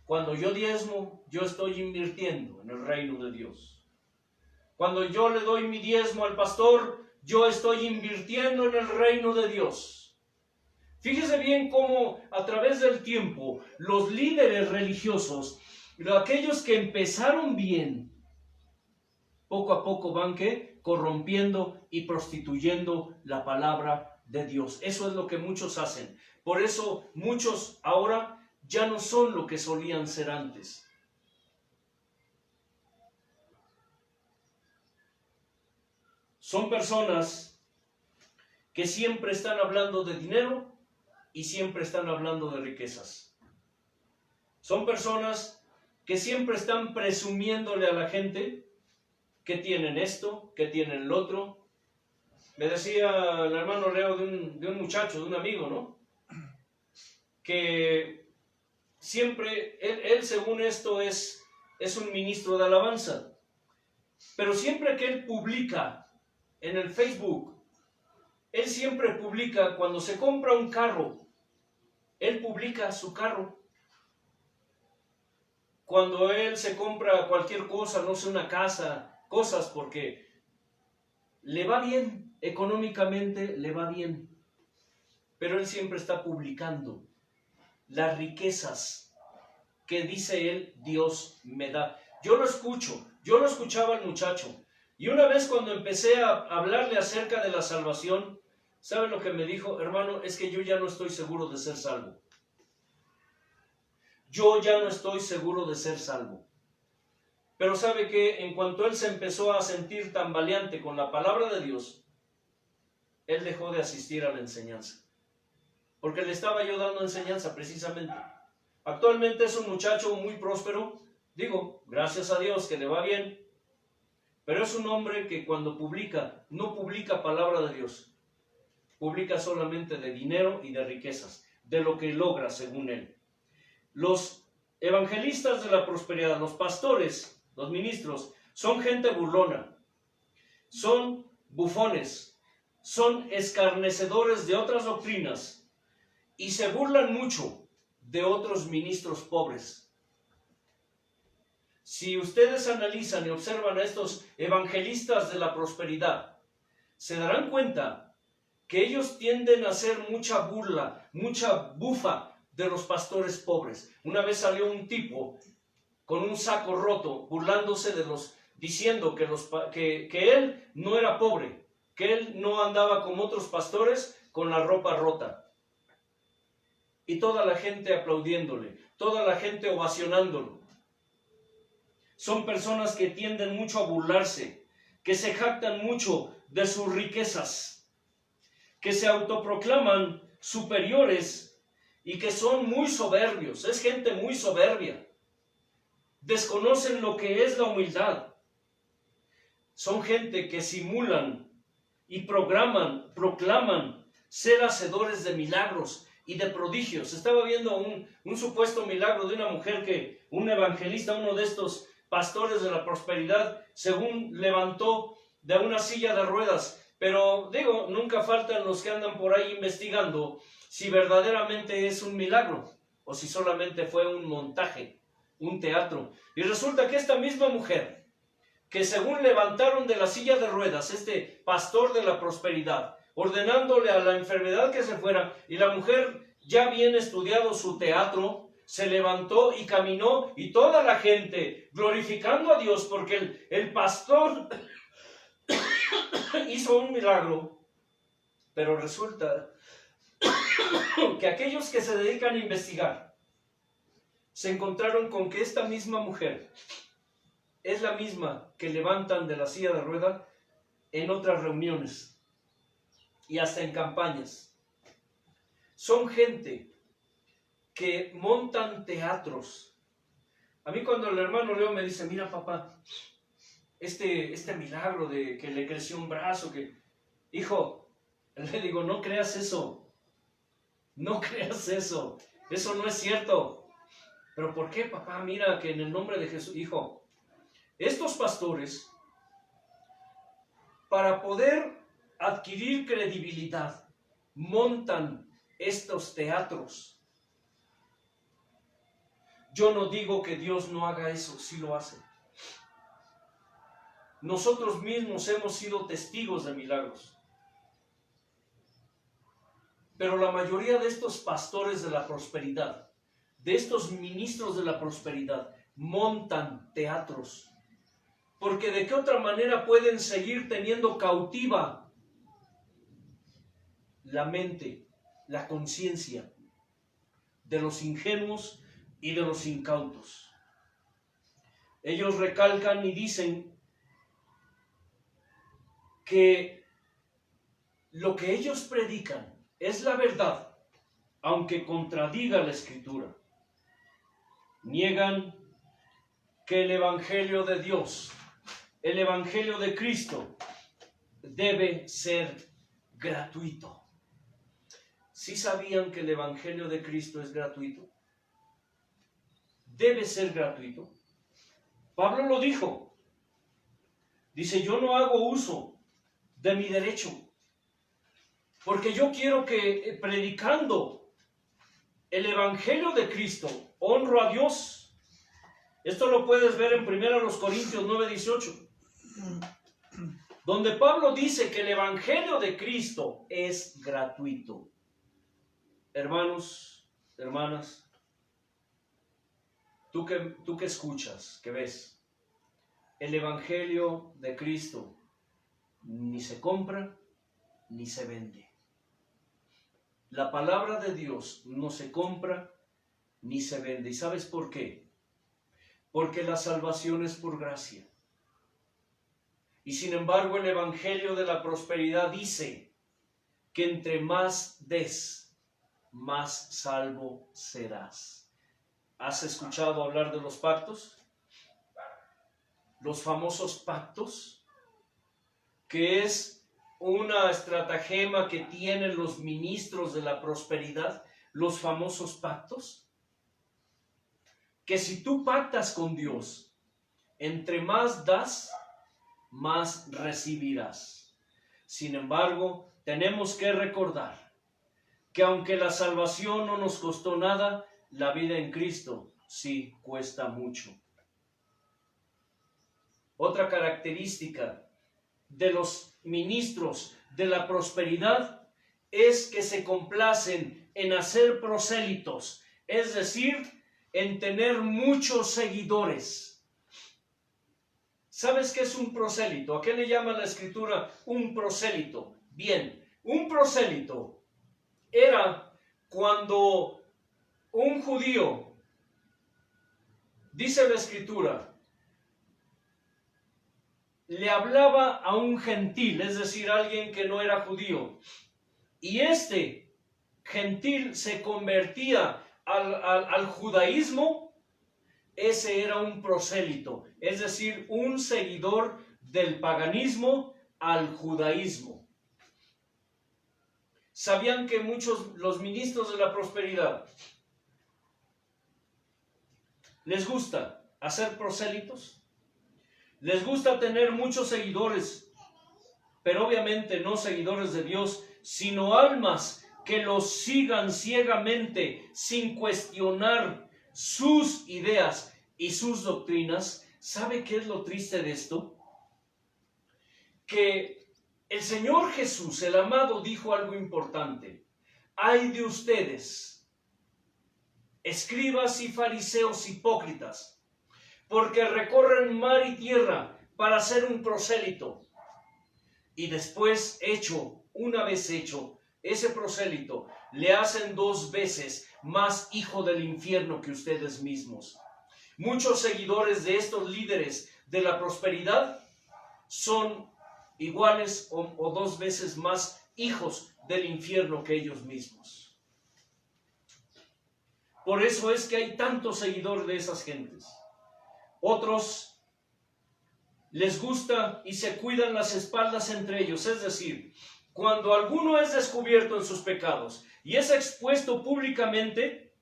cuando yo diezmo, yo estoy invirtiendo en el reino de Dios. Cuando yo le doy mi diezmo al pastor, yo estoy invirtiendo en el reino de Dios. Fíjese bien cómo a través del tiempo los líderes religiosos, aquellos que empezaron bien, poco a poco van corrompiendo y prostituyendo la palabra de Dios. Eso es lo que muchos hacen. Por eso muchos ahora ya no son lo que solían ser antes. Son personas que siempre están hablando de dinero y siempre están hablando de riquezas. Son personas que siempre están presumiéndole a la gente que tienen esto, que tienen lo otro. Me decía el hermano Leo de un muchacho, de un amigo, ¿no? Que siempre, él según esto es un ministro de alabanza, pero siempre que él publica en el Facebook, él siempre publica cuando se compra un carro, él publica su carro. Cuando él se compra cualquier cosa, no sé, una casa, cosas porque le va bien, económicamente le va bien, pero él siempre está publicando las riquezas que dice él, Dios me da. Yo lo escuchaba al muchacho, y una vez cuando empecé a hablarle acerca de la salvación, ¿sabe lo que me dijo? Hermano, es que yo ya no estoy seguro de ser salvo. Yo ya no estoy seguro de ser salvo. Pero ¿sabe qué? En cuanto él se empezó a sentir tambaleante con la palabra de Dios, él dejó de asistir a la enseñanza. Porque le estaba yo dando enseñanza precisamente. Actualmente es un muchacho muy próspero. Digo, gracias a Dios que le va bien. Pero es un hombre que cuando publica, no publica palabra de Dios. Publica solamente de dinero y de riquezas, de lo que logra según él. Los evangelistas de la prosperidad, los pastores, los ministros, son gente burlona, son bufones, son escarnecedores de otras doctrinas y se burlan mucho de otros ministros pobres. Si ustedes analizan y observan a estos evangelistas de la prosperidad, se darán cuenta que ellos tienden a hacer mucha burla, mucha bufa de los pastores pobres. Una vez salió un tipo con un saco roto, burlándose de diciendo que él no era pobre, que él no andaba como otros pastores con la ropa rota. Y toda la gente aplaudiéndole, toda la gente ovacionándolo. Son personas que tienden mucho a burlarse, que se jactan mucho de sus riquezas, que se autoproclaman superiores y que son muy soberbios. Es gente muy soberbia. Desconocen lo que es la humildad. Son gente que simulan y proclaman ser hacedores de milagros y de prodigios. Estaba viendo un supuesto milagro de una mujer que un evangelista, uno de estos pastores de la prosperidad, según levantó de una silla de ruedas Pero digo, nunca faltan los que andan por ahí investigando si verdaderamente es un milagro o si solamente fue un montaje, un teatro. Y resulta que esta misma mujer, que según levantaron de la silla de ruedas este pastor de la prosperidad, ordenándole a la enfermedad que se fuera, y la mujer ya bien estudiado su teatro, se levantó y caminó, y toda la gente glorificando a Dios porque el pastor hizo un milagro. Pero resulta que aquellos que se dedican a investigar se encontraron con que esta misma mujer es la misma que levantan de la silla de rueda en otras reuniones y hasta en campañas. Son gente que montan teatros. A mí cuando el hermano Leo me dice, mira papá, este milagro de que le creció un brazo, hijo, le digo, no creas eso, no creas eso no es cierto. ¿Pero por qué, papá? Mira que en el nombre de Jesús, hijo, estos pastores, para poder adquirir credibilidad, montan estos teatros. Yo no digo que Dios no haga eso, sí lo hace. Nosotros mismos hemos sido testigos de milagros. Pero la mayoría de estos pastores de la prosperidad, de estos ministros de la prosperidad, montan teatros. Porque de qué otra manera pueden seguir teniendo cautiva la mente, la conciencia de los ingenuos y de los incautos. Ellos recalcan y dicen que lo que ellos predican es la verdad, aunque contradiga la Escritura. Niegan que el Evangelio de Dios, el Evangelio de Cristo, debe ser gratuito. ¿Sí sabían que el Evangelio de Cristo es gratuito? Debe ser gratuito. Pablo lo dijo. Dice, yo no hago uso de mi derecho, porque yo quiero que predicando el Evangelio de Cristo honro a Dios. Esto lo puedes ver en 1 Corintios 9:18, donde Pablo dice que el Evangelio de Cristo es gratuito. Hermanos, hermanas, tú que escuchas, que ves, el Evangelio de Cristo ni se compra ni se vende. La palabra de Dios no se compra ni se vende. ¿Y sabes por qué? Porque la salvación es por gracia. Y sin embargo el Evangelio de la prosperidad dice que entre más des, más salvo serás. ¿Has escuchado hablar de los pactos? Los famosos pactos, que es una estratagema que tienen los ministros de la prosperidad, los famosos pactos. Que si tú pactas con Dios, entre más das, más recibirás. Sin embargo, tenemos que recordar que aunque la salvación no nos costó nada, la vida en Cristo sí cuesta mucho. Otra característica de los ministros de la prosperidad es que se complacen en hacer prosélitos, es decir, en tener muchos seguidores. ¿Sabes qué es un prosélito? ¿A qué le llama la Escritura un prosélito? Bien, un prosélito era cuando un judío, dice la Escritura, le hablaba a un gentil, es decir, alguien que no era judío, y este gentil se convertía al judaísmo, ese era un prosélito, es decir, un seguidor del paganismo al judaísmo. ¿Sabían que los ministros de la prosperidad les gusta hacer prosélitos? Les gusta tener muchos seguidores. pero obviamente no seguidores de Dios, sino almas que los sigan ciegamente sin cuestionar sus ideas y sus doctrinas. ¿Sabe qué es lo triste de esto? Que el Señor Jesús, el amado, dijo algo importante. Ay de ustedes, escribas y fariseos hipócritas, porque recorren mar y tierra para ser un prosélito. Y después una vez hecho ese prosélito, le hacen 2 veces más hijo del infierno que ustedes mismos. Muchos seguidores de estos líderes de la prosperidad son iguales o 2 veces más hijos del infierno que ellos mismos. Por eso es que hay tantos seguidores de esas gentes. Otros les gusta y se cuidan las espaldas entre ellos, es decir, cuando alguno es descubierto en sus pecados y es expuesto públicamente,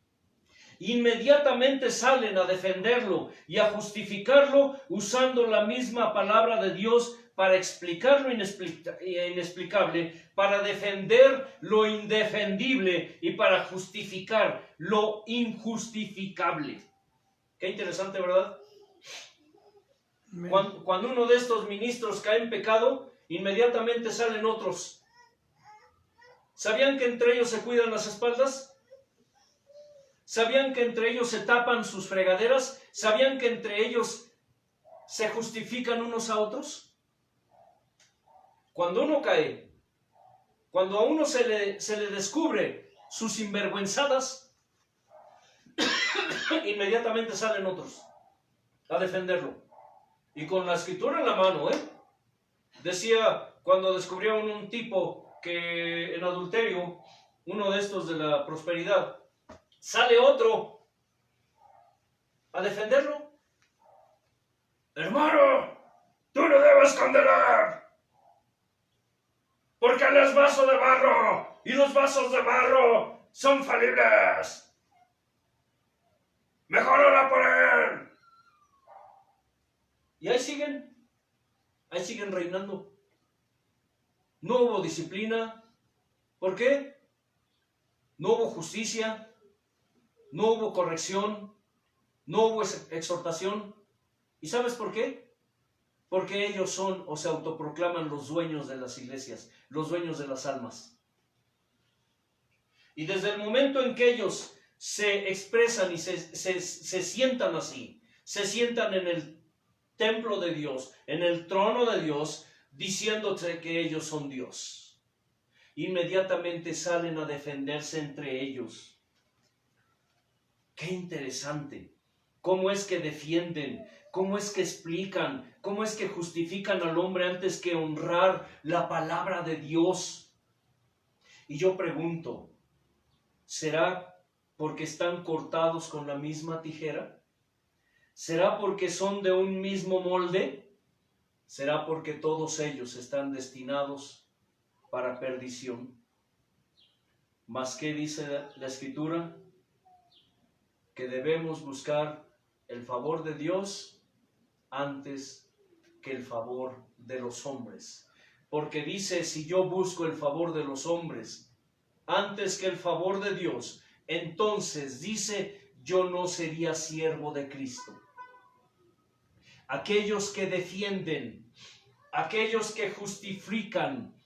inmediatamente salen a defenderlo y a justificarlo usando la misma palabra de Dios para explicar lo inexplicable, para defender lo indefendible y para justificar lo injustificable. Qué interesante, ¿verdad? Cuando uno de estos ministros cae en pecado, inmediatamente salen otros. ¿Sabían que entre ellos se cuidan las espaldas? ¿Sabían que entre ellos se tapan sus fregaderas? ¿Sabían que entre ellos se justifican unos a otros? Cuando uno cae, cuando a uno se le descubre sus sinvergüenzadas, inmediatamente salen otros a defenderlo. Y con la escritura en la mano, decía, cuando descubrieron un tipo que en adulterio, uno de estos de la prosperidad, sale otro a defenderlo. Hermano, tú no debes condenar, porque él es vaso de barro y los vasos de barro son falibles. Mejor ora por él. Y ahí siguen reinando. No hubo disciplina. ¿Por qué? No hubo justicia, no hubo corrección, no hubo exhortación. ¿Y sabes por qué? Porque ellos son o se autoproclaman los dueños de las iglesias, los dueños de las almas. Y desde el momento en que ellos se expresan y se sientan así, se sientan en el templo de Dios, en el trono de Dios, diciéndote que ellos son Dios, inmediatamente salen a defenderse entre ellos. Qué interesante. ¿Cómo es que defienden? ¿Cómo es que explican? ¿Cómo es que justifican al hombre antes que honrar la palabra de Dios? Y yo pregunto, ¿será porque están cortados con la misma tijera? ¿Será porque son de un mismo molde? ¿Será porque todos ellos están destinados para perdición? ¿Mas qué dice la Escritura? Que debemos buscar el favor de Dios antes que el favor de los hombres. Porque dice, si yo busco el favor de los hombres antes que el favor de Dios, entonces dice, yo no sería siervo de Cristo. Aquellos que defienden, aquellos que justifican,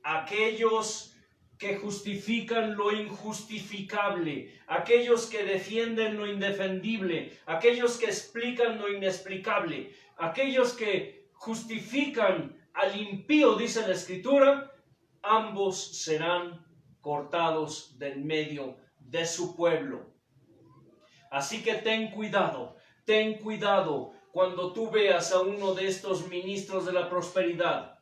aquellos que justifican lo injustificable, aquellos que defienden lo indefendible, aquellos que explican lo inexplicable, aquellos que justifican al impío, dice la Escritura, ambos serán cortados del medio de su pueblo. Así que ten cuidado cuando tú veas a uno de estos ministros de la prosperidad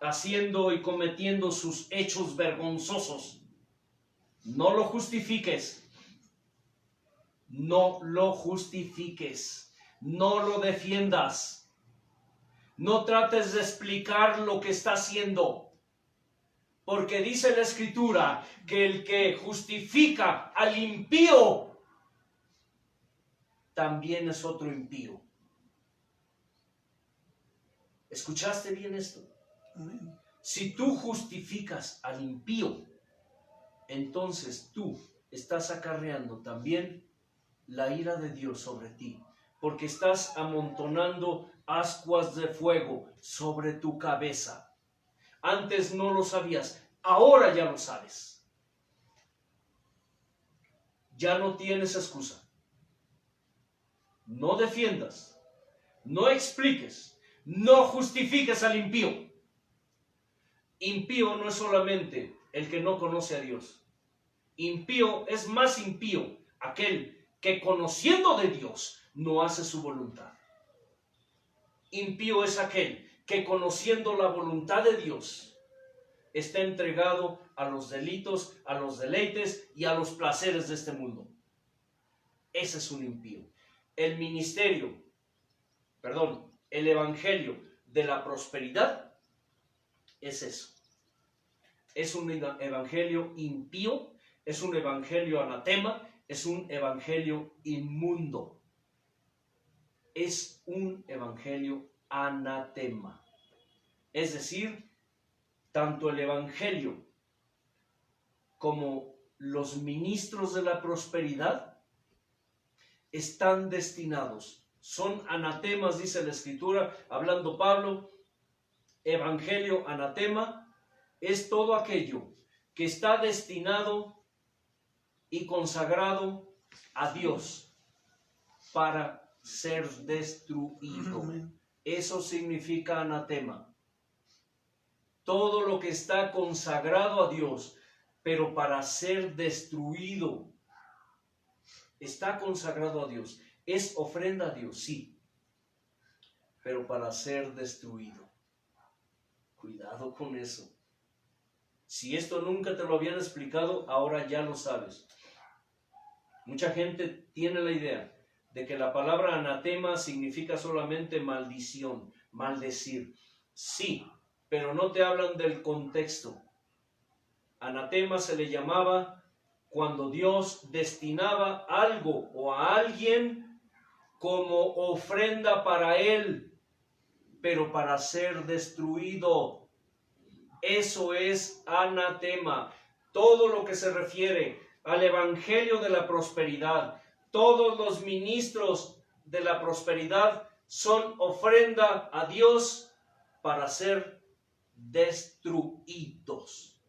haciendo y cometiendo sus hechos vergonzosos. No lo justifiques. No lo justifiques. No lo defiendas. No trates de explicar lo que está haciendo. Porque dice la Escritura que el que justifica al impío también es otro impío. ¿Escuchaste bien esto? Amén. Si tú justificas al impío, entonces tú estás acarreando también la ira de Dios sobre ti, porque estás amontonando ascuas de fuego sobre tu cabeza. Antes no lo sabías, ahora ya lo sabes. Ya no tienes excusa. No defiendas, no expliques, no justifiques al impío. Impío no es solamente el que no conoce a Dios. Impío es más impío aquel que conociendo de Dios no hace su voluntad. Impío es aquel que conociendo la voluntad de Dios está entregado a los delitos, a los deleites y a los placeres de este mundo. Ese es un impío. El evangelio de la prosperidad es eso. Es un evangelio impío, es un evangelio anatema, es un evangelio inmundo. Es un evangelio anatema. Es decir, tanto el evangelio como los ministros de la prosperidad están destinados, son anatemas, dice la Escritura, hablando Pablo. Evangelio anatema es todo aquello que está destinado y consagrado a Dios para ser destruido. Amén. Eso significa anatema. Todo lo que está consagrado a Dios, pero para ser destruido. Está consagrado a Dios. Es ofrenda a Dios, sí, pero para ser destruido. Cuidado con eso. Si esto nunca te lo habían explicado, ahora ya lo sabes. Mucha gente tiene la idea de que la palabra anatema significa solamente maldición, maldecir. Sí, pero no te hablan del contexto. Anatema se le llamaba cuando Dios destinaba algo o a alguien como ofrenda para él, pero para ser destruido. Eso es anatema. Todo lo que se refiere al evangelio de la prosperidad, todos los ministros de la prosperidad son ofrenda a Dios para ser destruidos.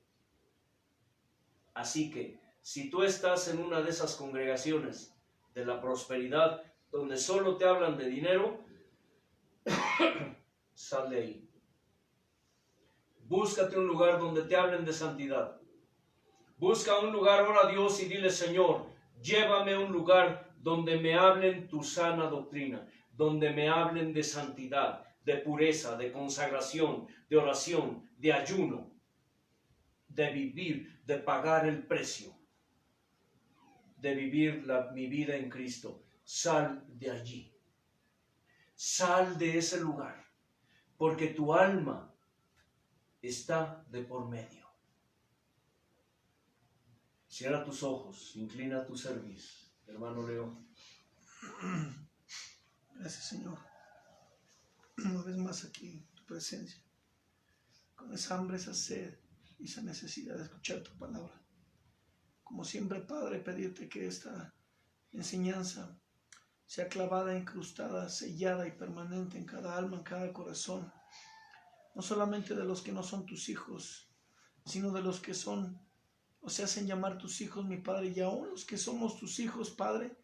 Así que, si tú estás en una de esas congregaciones de la prosperidad donde solo te hablan de dinero, sal de ahí. Búscate un lugar donde te hablen de santidad. Busca un lugar, ora a Dios y dile: Señor, llévame a un lugar donde me hablen tu sana doctrina, donde me hablen de santidad, de pureza, de consagración, de oración, de ayuno, de vivir, de pagar el precio, de vivir mi vida en Cristo. Sal de allí. Sal de ese lugar, porque tu alma está de por medio. Cierra tus ojos, inclina tu cerviz, hermano Leo. Gracias, Señor. Una vez más aquí en tu presencia, con esa hambre, esa sed y esa necesidad de escuchar tu palabra. Como siempre, Padre, pedirte que esta enseñanza sea clavada, incrustada, sellada y permanente en cada alma, en cada corazón. No solamente de los que no son tus hijos, sino de los que son o se hacen llamar tus hijos, mi Padre, y aún los que somos tus hijos, Padre,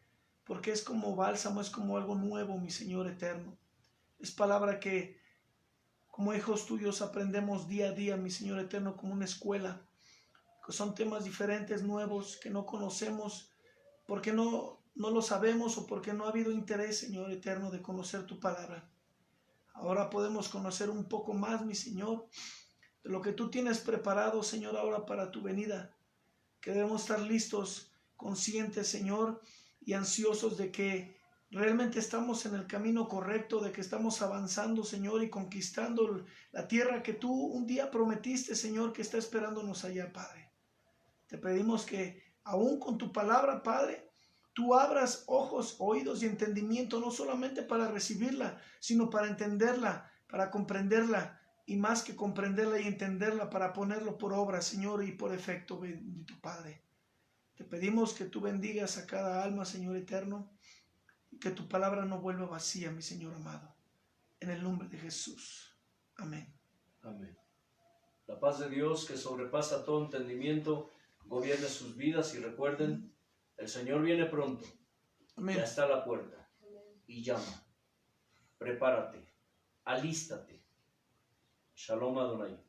porque es como bálsamo, es como algo nuevo, mi Señor eterno. Es palabra que como hijos tuyos aprendemos día a día, mi Señor eterno, como una escuela, que son temas diferentes, nuevos, que no conocemos, porque no lo sabemos o porque no ha habido interés, Señor eterno, de conocer tu palabra. Ahora podemos conocer un poco más, mi Señor, de lo que tú tienes preparado, Señor, ahora para tu venida, que debemos estar listos, conscientes, Señor, y ansiosos de que realmente estamos en el camino correcto, de que estamos avanzando, Señor, y conquistando la tierra que tú un día prometiste, Señor, que está esperándonos allá, Padre. Te pedimos que aún con tu palabra, Padre, tú abras ojos, oídos y entendimiento, no solamente para recibirla, sino para entenderla, para comprenderla y más que comprenderla y entenderla, para ponerlo por obra, Señor, y por efecto, bendito Padre. Te pedimos que tú bendigas a cada alma, Señor eterno, y que tu palabra no vuelva vacía, mi Señor amado. En el nombre de Jesús. Amén. Amén. La paz de Dios, que sobrepasa todo entendimiento, gobierne sus vidas, y recuerden, el Señor viene pronto. Amén. Ya está a la puerta y llama. Prepárate, alístate. Shalom Adonai.